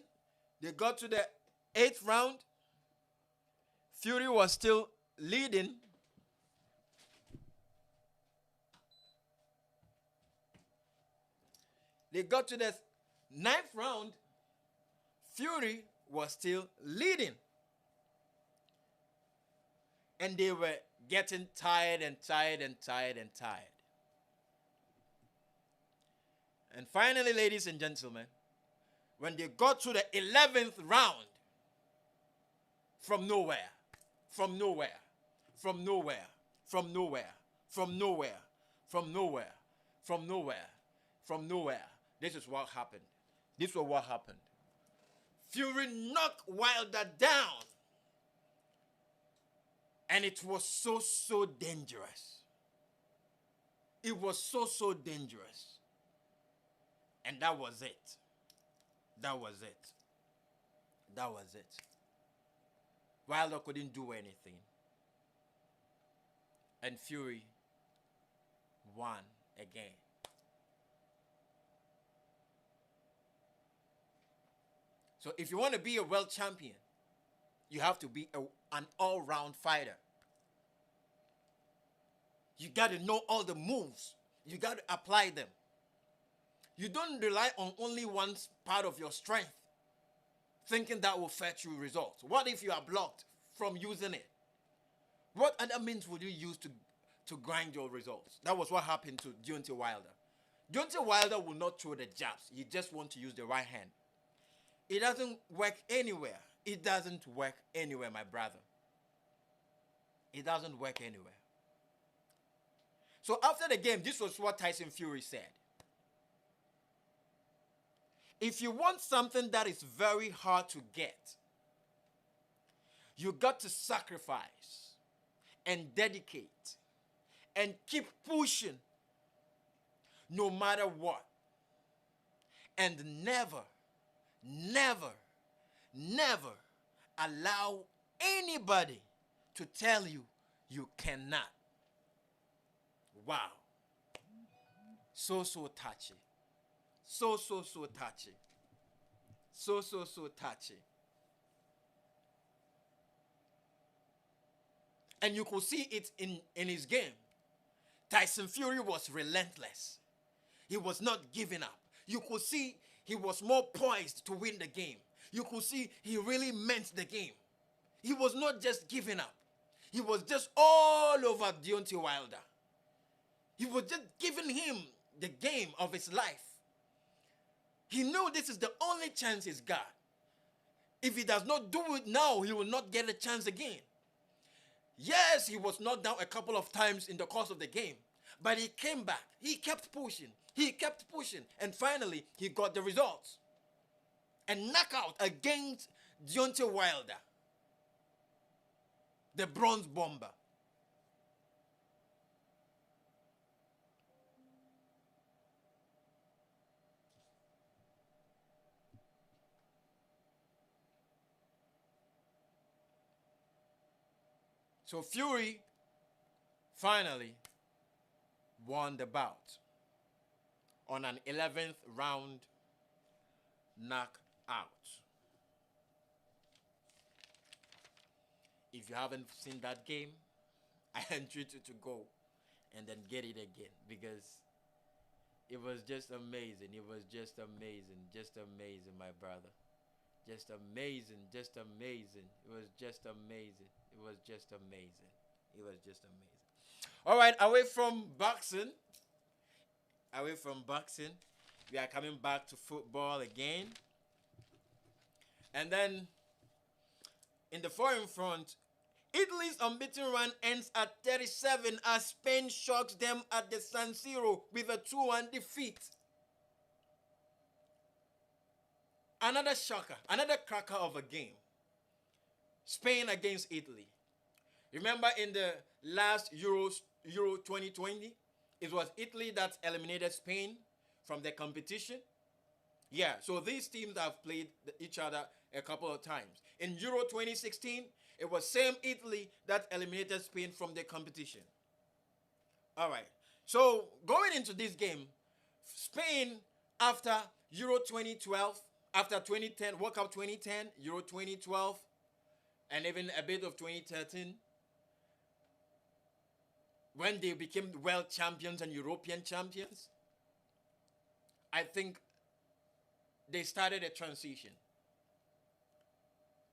They got to the 8th round. Fury was still leading. They got to the Ninth round, Fury was still leading. And they were getting tired and tired and tired and tired. And finally, ladies and gentlemen, when they got to the 11th round, from nowhere, from nowhere, from nowhere, from nowhere, from nowhere, from nowhere, from nowhere, from nowhere, this is what happened. This was what happened. Fury knocked Wilder down. And it was so dangerous. It was so dangerous. And that was it. That was it. That was it. Wilder couldn't do anything. And Fury won again. So if you want to be a world champion, you have to be an all-round fighter. You got to know all the moves. You got to apply them. You don't rely on only one part of your strength, thinking that will fetch you results. What if you are blocked from using it? What other means would you use to grind your results? That was what happened to Deontay Wilder. Deontay Wilder will not throw the jabs. He just wants to use the right hand. It doesn't work anywhere. It doesn't work anywhere, my brother. It doesn't work anywhere. So after the game, this was what Tyson Fury said. If you want something that is very hard to get, you got to sacrifice and dedicate and keep pushing no matter what. And never, never, never allow anybody to tell you you cannot. Wow. So touchy. So touchy. So touchy. And you could see it in his game. Tyson Fury was relentless. He was not giving up. You could see he was more poised to win the game. You could see he really meant the game. He was not just giving up. He was just all over Deontay Wilder. He was just giving him the game of his life. He knew this is the only chance he's got. If he does not do it now, he will not get a chance again. Yes, he was knocked down a couple of times in the course of the game, but he came back. He kept pushing. He kept pushing. And finally, he got the results. A knockout against Deontay Wilder, the Bronze Bomber. So Fury finally won the bout on an 11th round knockout. If you haven't seen that game, I entreat you to go and then get it again, because it was just amazing. It was just amazing. Just amazing, my brother. Just amazing. Just amazing. It was just amazing. It was just amazing. It was just amazing. All right, away from boxing, we are coming back to football again. And then in the foreign front, Italy's unbeaten run ends at 37 as Spain shocks them at the San Siro with a 2-1 defeat. Another shocker, another cracker of a game. Spain against Italy. Remember in the last Euro 2020, it was Italy that eliminated Spain from the competition. Yeah, so these teams have played each other a couple of times. In Euro 2016, it was same Italy that eliminated Spain from the competition. All right, so going into this game, Spain, after Euro 2012, after 2010, World Cup 2010, Euro 2012, and even a bit of 2013, when they became world champions and European champions, I think they started a transition.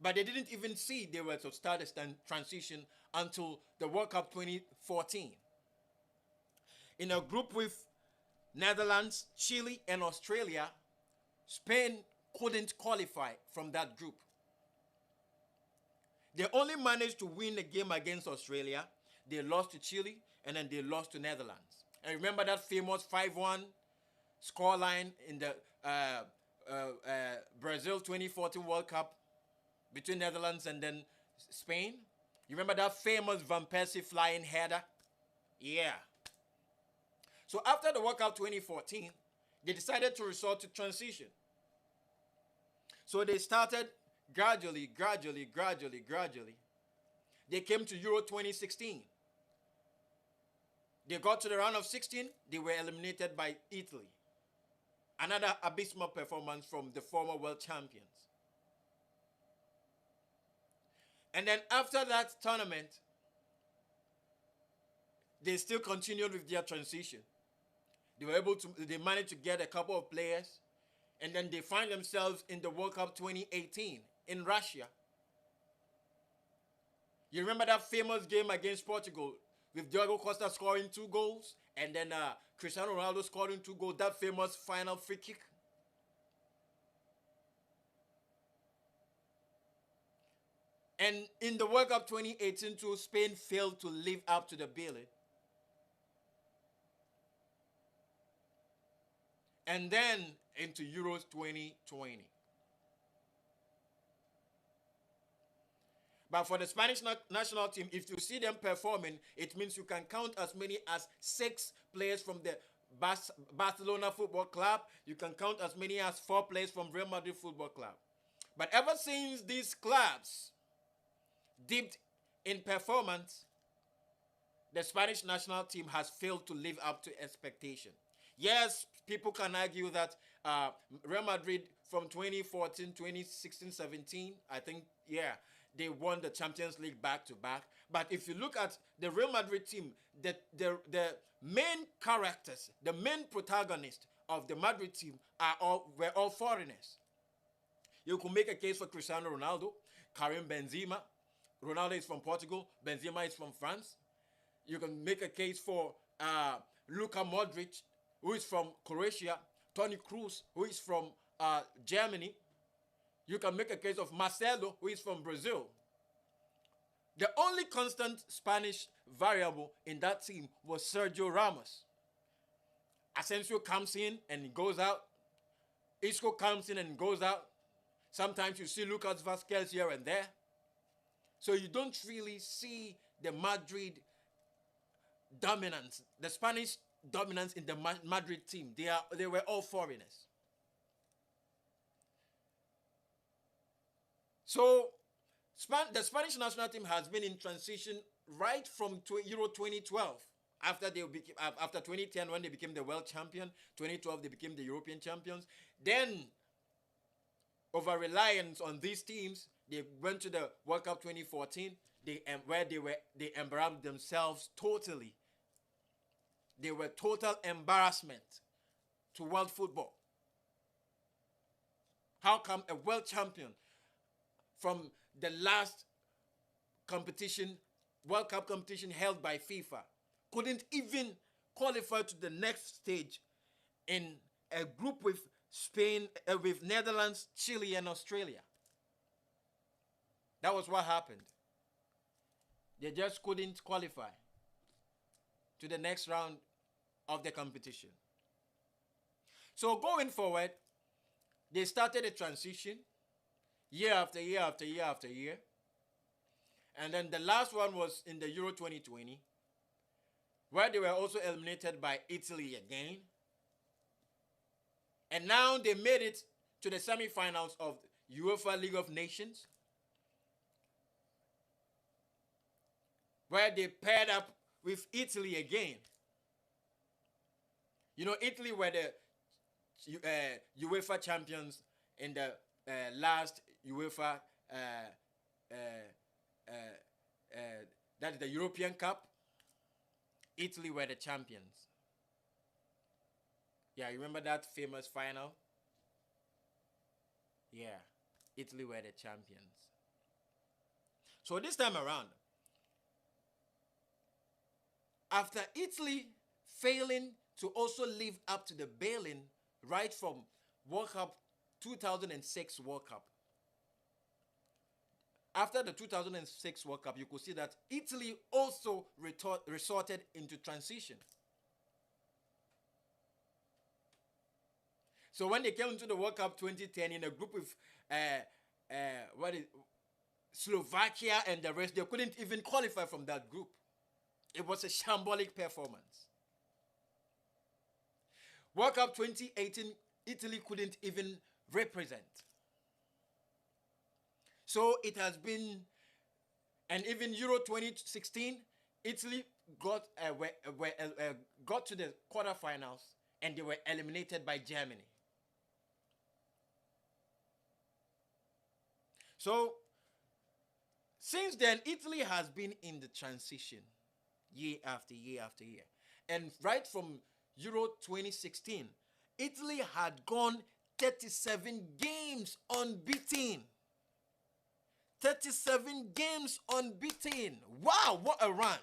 But they didn't even see they were to start a transition until the World Cup 2014. In a group with Netherlands, Chile, and Australia, Spain couldn't qualify from that group. They only managed to win a game against Australia. They lost to Chile, and then they lost to Netherlands. And remember that famous 5-1 scoreline in the Brazil 2014 World Cup between Netherlands and then Spain? You remember that famous Van Persie flying header? Yeah. So after the World Cup 2014, they decided to resort to transition. So they started gradually. They came to Euro 2016. They got to the round of 16. They were eliminated by Italy. Another abysmal performance from the former world champions. And then after that tournament, they still continued with their transition. They managed to get a couple of players, and then they find themselves in the World Cup 2018 in Russia. You remember that famous game against Portugal with Diogo Costa scoring 2 goals, and then Cristiano Ronaldo scoring 2 goals, that famous final free kick? And in the World Cup 2018 too, Spain failed to live up to the billing. And then into Euros 2020. But for the Spanish national team, if you see them performing, it means you can count as many as 6 players from the Barcelona Football Club. You can count as many as 4 players from Real Madrid Football Club. But ever since these clubs dipped in performance, the Spanish national team has failed to live up to expectation. Yes, people can argue that Real Madrid from 2014, 2016, 17, I think, yeah, they won the Champions League back-to-back. But if you look at the Real Madrid team, the main characters, the main protagonists of the Madrid team were all foreigners. You could make a case for Cristiano Ronaldo, Karim Benzema. Ronaldo is from Portugal, Benzema is from France. You can make a case for Luka Modric, who is from Croatia, Toni Kroos, who is from Germany. You can make a case of Marcelo, who is from Brazil. The only constant Spanish variable in that team was Sergio Ramos. Asensio comes in and he goes out. Isco comes in and goes out. Sometimes you see Lucas Vazquez here and there. So you don't really see the Madrid dominance, the Spanish dominance in the Madrid team. They were all foreigners. So the Spanish national team has been in transition right from Euro 2012. After 2010, when they became the world champion, 2012 they became the European champions. Then, over reliance on these teams, they went to the World Cup 2014, where they embarrassed themselves totally. They were total embarrassment to world football. How come a world champion from the last competition, World Cup competition held by FIFA, couldn't even qualify to the next stage in a group with Spain, with Netherlands, Chile, and Australia? That was what happened. They just couldn't qualify to the next round of the competition. So going forward, they started a transition year after year after year after year. And then the last one was in the Euro 2020, where they were also eliminated by Italy again. And now they made it to the semi-finals of UEFA League of Nations, where they paired up with Italy again. You know, Italy were the UEFA champions in the last UEFA, that is the European Cup. Italy were the champions. Yeah, you remember that famous final? Yeah, Italy were the champions. So this time around, after Italy failing to also live up to the billing right from World Cup 2006 World Cup, after the 2006 World Cup, you could see that Italy also resorted into transition. So when they came into the World Cup 2010 in a group with Slovakia and the rest, they couldn't even qualify from that group. It was a shambolic performance. World Cup 2018, Italy couldn't even represent. So it has been, and even Euro 2016, Italy got to the quarterfinals and they were eliminated by Germany. So since then, Italy has been in the transition year after year after year. And right from Euro 2016, Italy had gone 37 games unbeaten. 37 games unbeaten. Wow, what a run.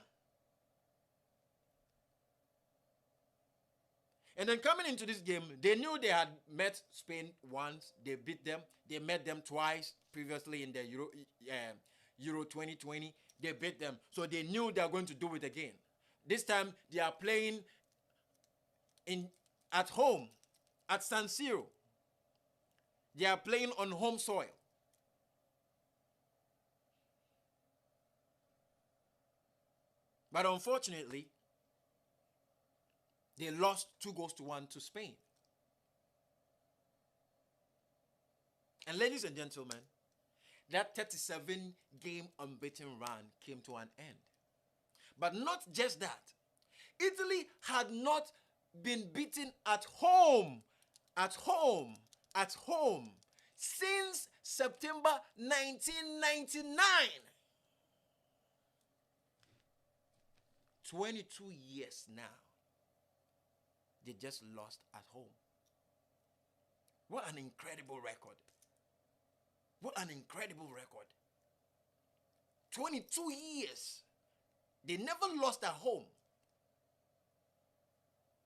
And then coming into this game, they knew they had met Spain once. They beat them. They met them twice previously in the Euro 2020. They beat them. So they knew they were going to do it again. This time, they are playing at home, at San Siro. They are playing on home soil. But unfortunately, they lost 2-1 to Spain. And ladies and gentlemen, that 37-game unbeaten run came to an end. But not just that. Italy had not been beaten at home since September 1999. 22 years now. They just lost at home. What an incredible record. What an incredible record. 22 years. They never lost at home.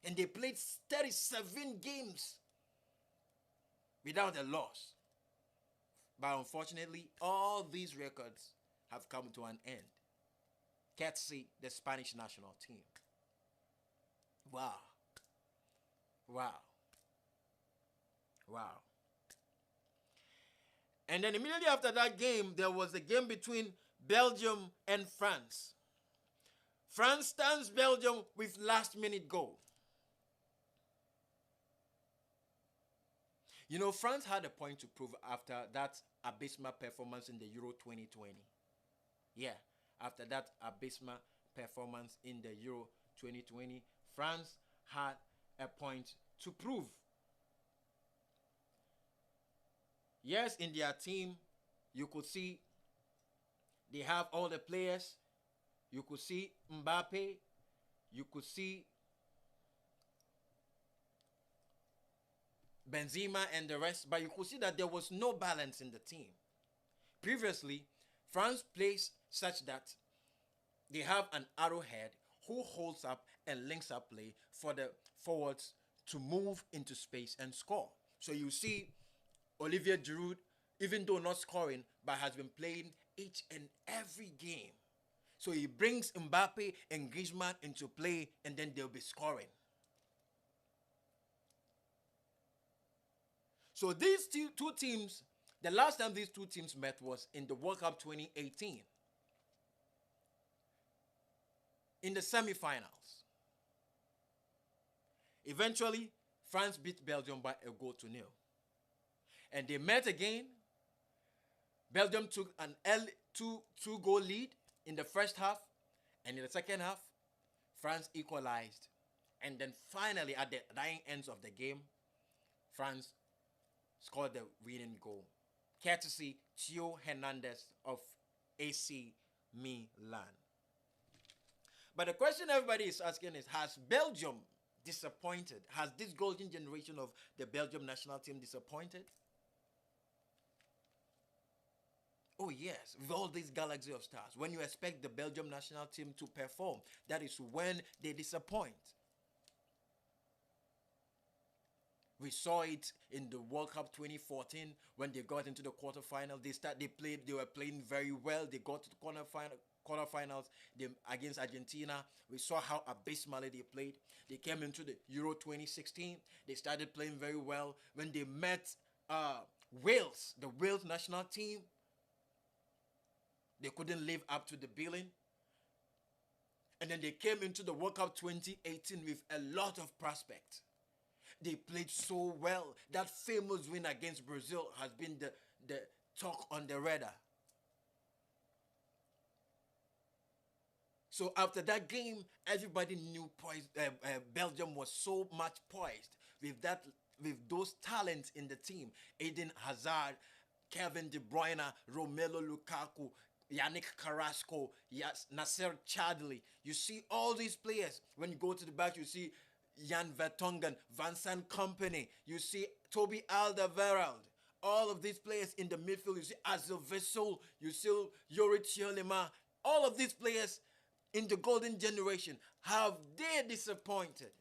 And they played 37 games without a loss. But unfortunately, all these records have come to an end. Courtesy the Spanish national team. Wow. Wow. Wow. And then immediately after that game, there was a game between Belgium and France. France stands Belgium with last-minute goal. You know, France had a point to prove after that abysmal performance in the Euro 2020. Yeah, after that abysmal performance in the Euro 2020, France had a point to prove. Yes, in their team, you could see they have all the players. You could see Mbappe. You could see Benzema and the rest. But you could see that there was no balance in the team. Previously, France plays such that they have an arrowhead who holds up and links up play for the forwards to move into space and score. So you see Olivier Giroud, even though not scoring, but has been playing each and every game. So he brings Mbappe and Griezmann into play, and then they'll be scoring. So these two teams, the last time these two teams met was in the World Cup 2018. In the semi-finals. Eventually, France beat Belgium by 1-0. And they met again. Belgium took an two-goal lead in the first half. And in the second half, France equalized. And then finally, at the dying ends of the game, France scored the winning goal. Courtesy Theo Hernandez of AC Milan. But the question everybody is asking is, has Belgium disappointed? Has this golden generation of the Belgium national team disappointed? Oh yes, with all this galaxy of stars. When you expect the Belgium national team to perform, that is when they disappoint. We saw it in the World Cup 2014 when they got into the quarterfinal. They were playing very well. They got to the quarterfinals against Argentina. We saw how abysmally they played. They came into the Euro 2016. They started playing very well. When they met Wales, the Wales national team, they couldn't live up to the billing. And then they came into the World Cup 2018 with a lot of prospects. They played so well. That famous win against Brazil has been the talk on the radar. So after that game, everybody knew Belgium was so much poised with those talents in the team. Eden Hazard, Kevin De Bruyne, Romelu Lukaku, Yannick Carrasco, Nasser Chadli. You see all these players. When you go to the back, you see Jan Vertonghen, Vincent Kompany. You see Toby Alderweireld. All of these players in the midfield. You see Azil Vessel. You see Yuri Tielemans. All of these players in the golden generation, have they disappointed?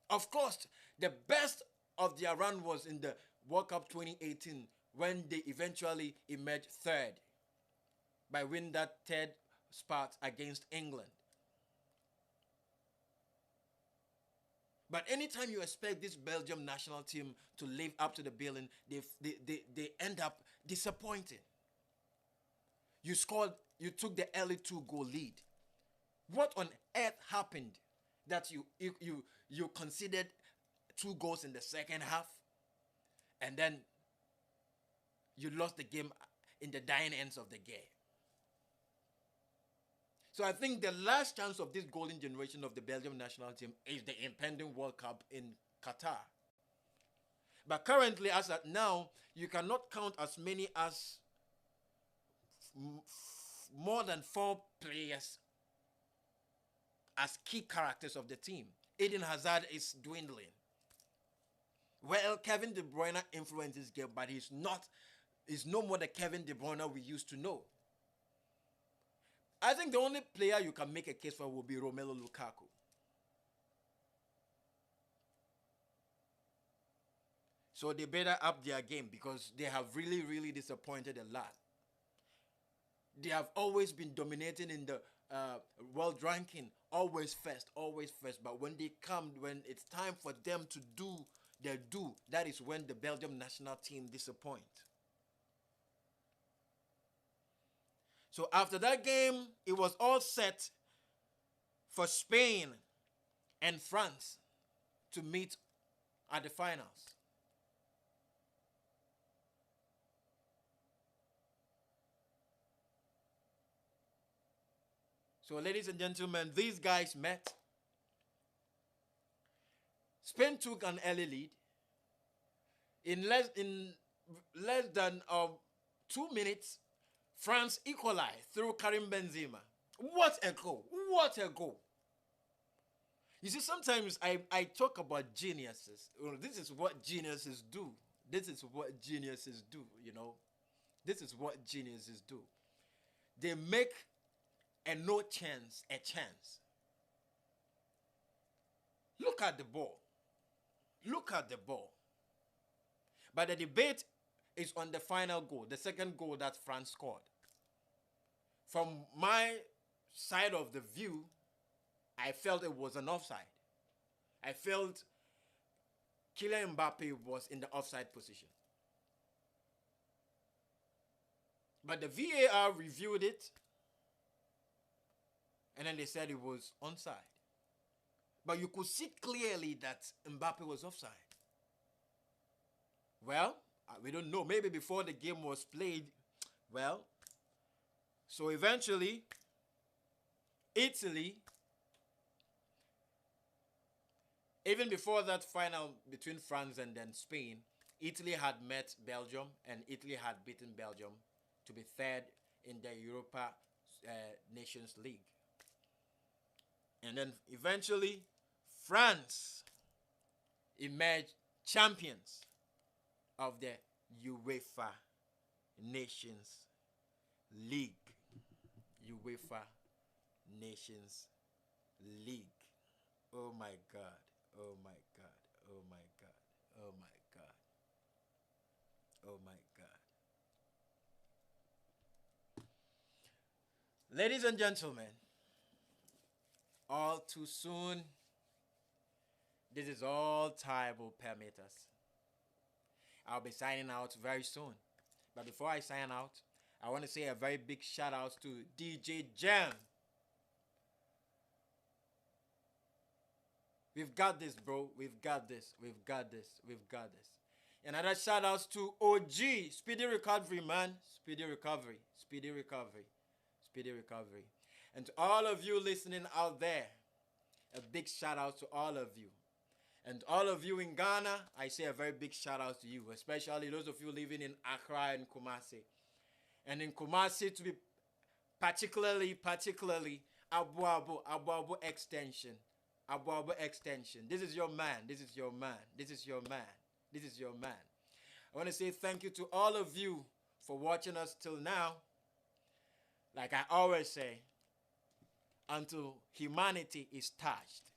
Of course, the best of their run was in the World Cup 2018 when they eventually emerged third by winning that third spot against England. But anytime you expect this Belgium national team to live up to the billing, they end up disappointing. You took the early 2-goal lead. What on earth happened that you considered 2 goals in the second half and then you lost the game in the dying ends of the game? So I think the last chance of this golden generation of the Belgium national team is the impending World Cup in Qatar. But currently, as at now, you cannot count as many as more than 4 players as key characters of the team. Eden Hazard is dwindling. Well, Kevin De Bruyne influences game, but he's no more the Kevin De Bruyne we used to know. I think the only player you can make a case for will be Romelu Lukaku. So they better up their game because they have really, really disappointed a lot. They have always been dominating in the world ranking, always first. But when it's time for them to do their due, that is when the Belgium national team disappoint. So after that game, it was all set for Spain and France to meet at the finals. So ladies and gentlemen, these guys met. Spain took an early lead. In less than 2 minutes, France equalized through Karim Benzema. What a goal! What a goal! You see, sometimes I talk about geniuses. This is what geniuses do. This is what geniuses do, This is what geniuses do. They make a no chance a chance. Look at the ball. Look at the ball. But the debate is on the final goal, the second goal that France scored. From my side of the view, I felt it was an offside. I felt Kylian Mbappe was in the offside position. But the VAR reviewed it, and then they said it was onside. But you could see clearly that Mbappe was offside. Well, we don't know. Maybe before the game was played, so eventually, Italy, even before that final between France and then Spain, Italy had met Belgium, and Italy had beaten Belgium to be third in the Europa Nations League. And then eventually, France emerged champions of the UEFA Nations League. UEFA Nations League. Oh my God. Oh my God. Oh my God. Oh my God. Oh my God. Ladies and gentlemen, all too soon, this is all time will permit us. I'll be signing out very soon. But before I sign out, I want to say a very big shout out to DJ Jam. We've got this, bro. We've got this. We've got this. We've got this. Another shout out to OG. Speedy recovery, man. Speedy recovery. Speedy recovery. Speedy recovery. And to all of you listening out there, a big shout out to all of you. And all of you in Ghana, I say a very big shout out to you, especially those of you living in Accra and Kumasi. And in Kumasi, to be particularly Abu Abu extension. Abu Abu extension. This is your man. This is your man. This is your man. This is your man. I want to say thank you to all of you for watching us till now. Like I always say, until humanity is touched,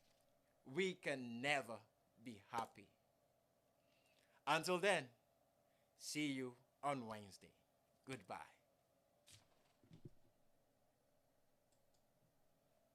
we can never be happy. Until then, see you on Wednesday. Goodbye.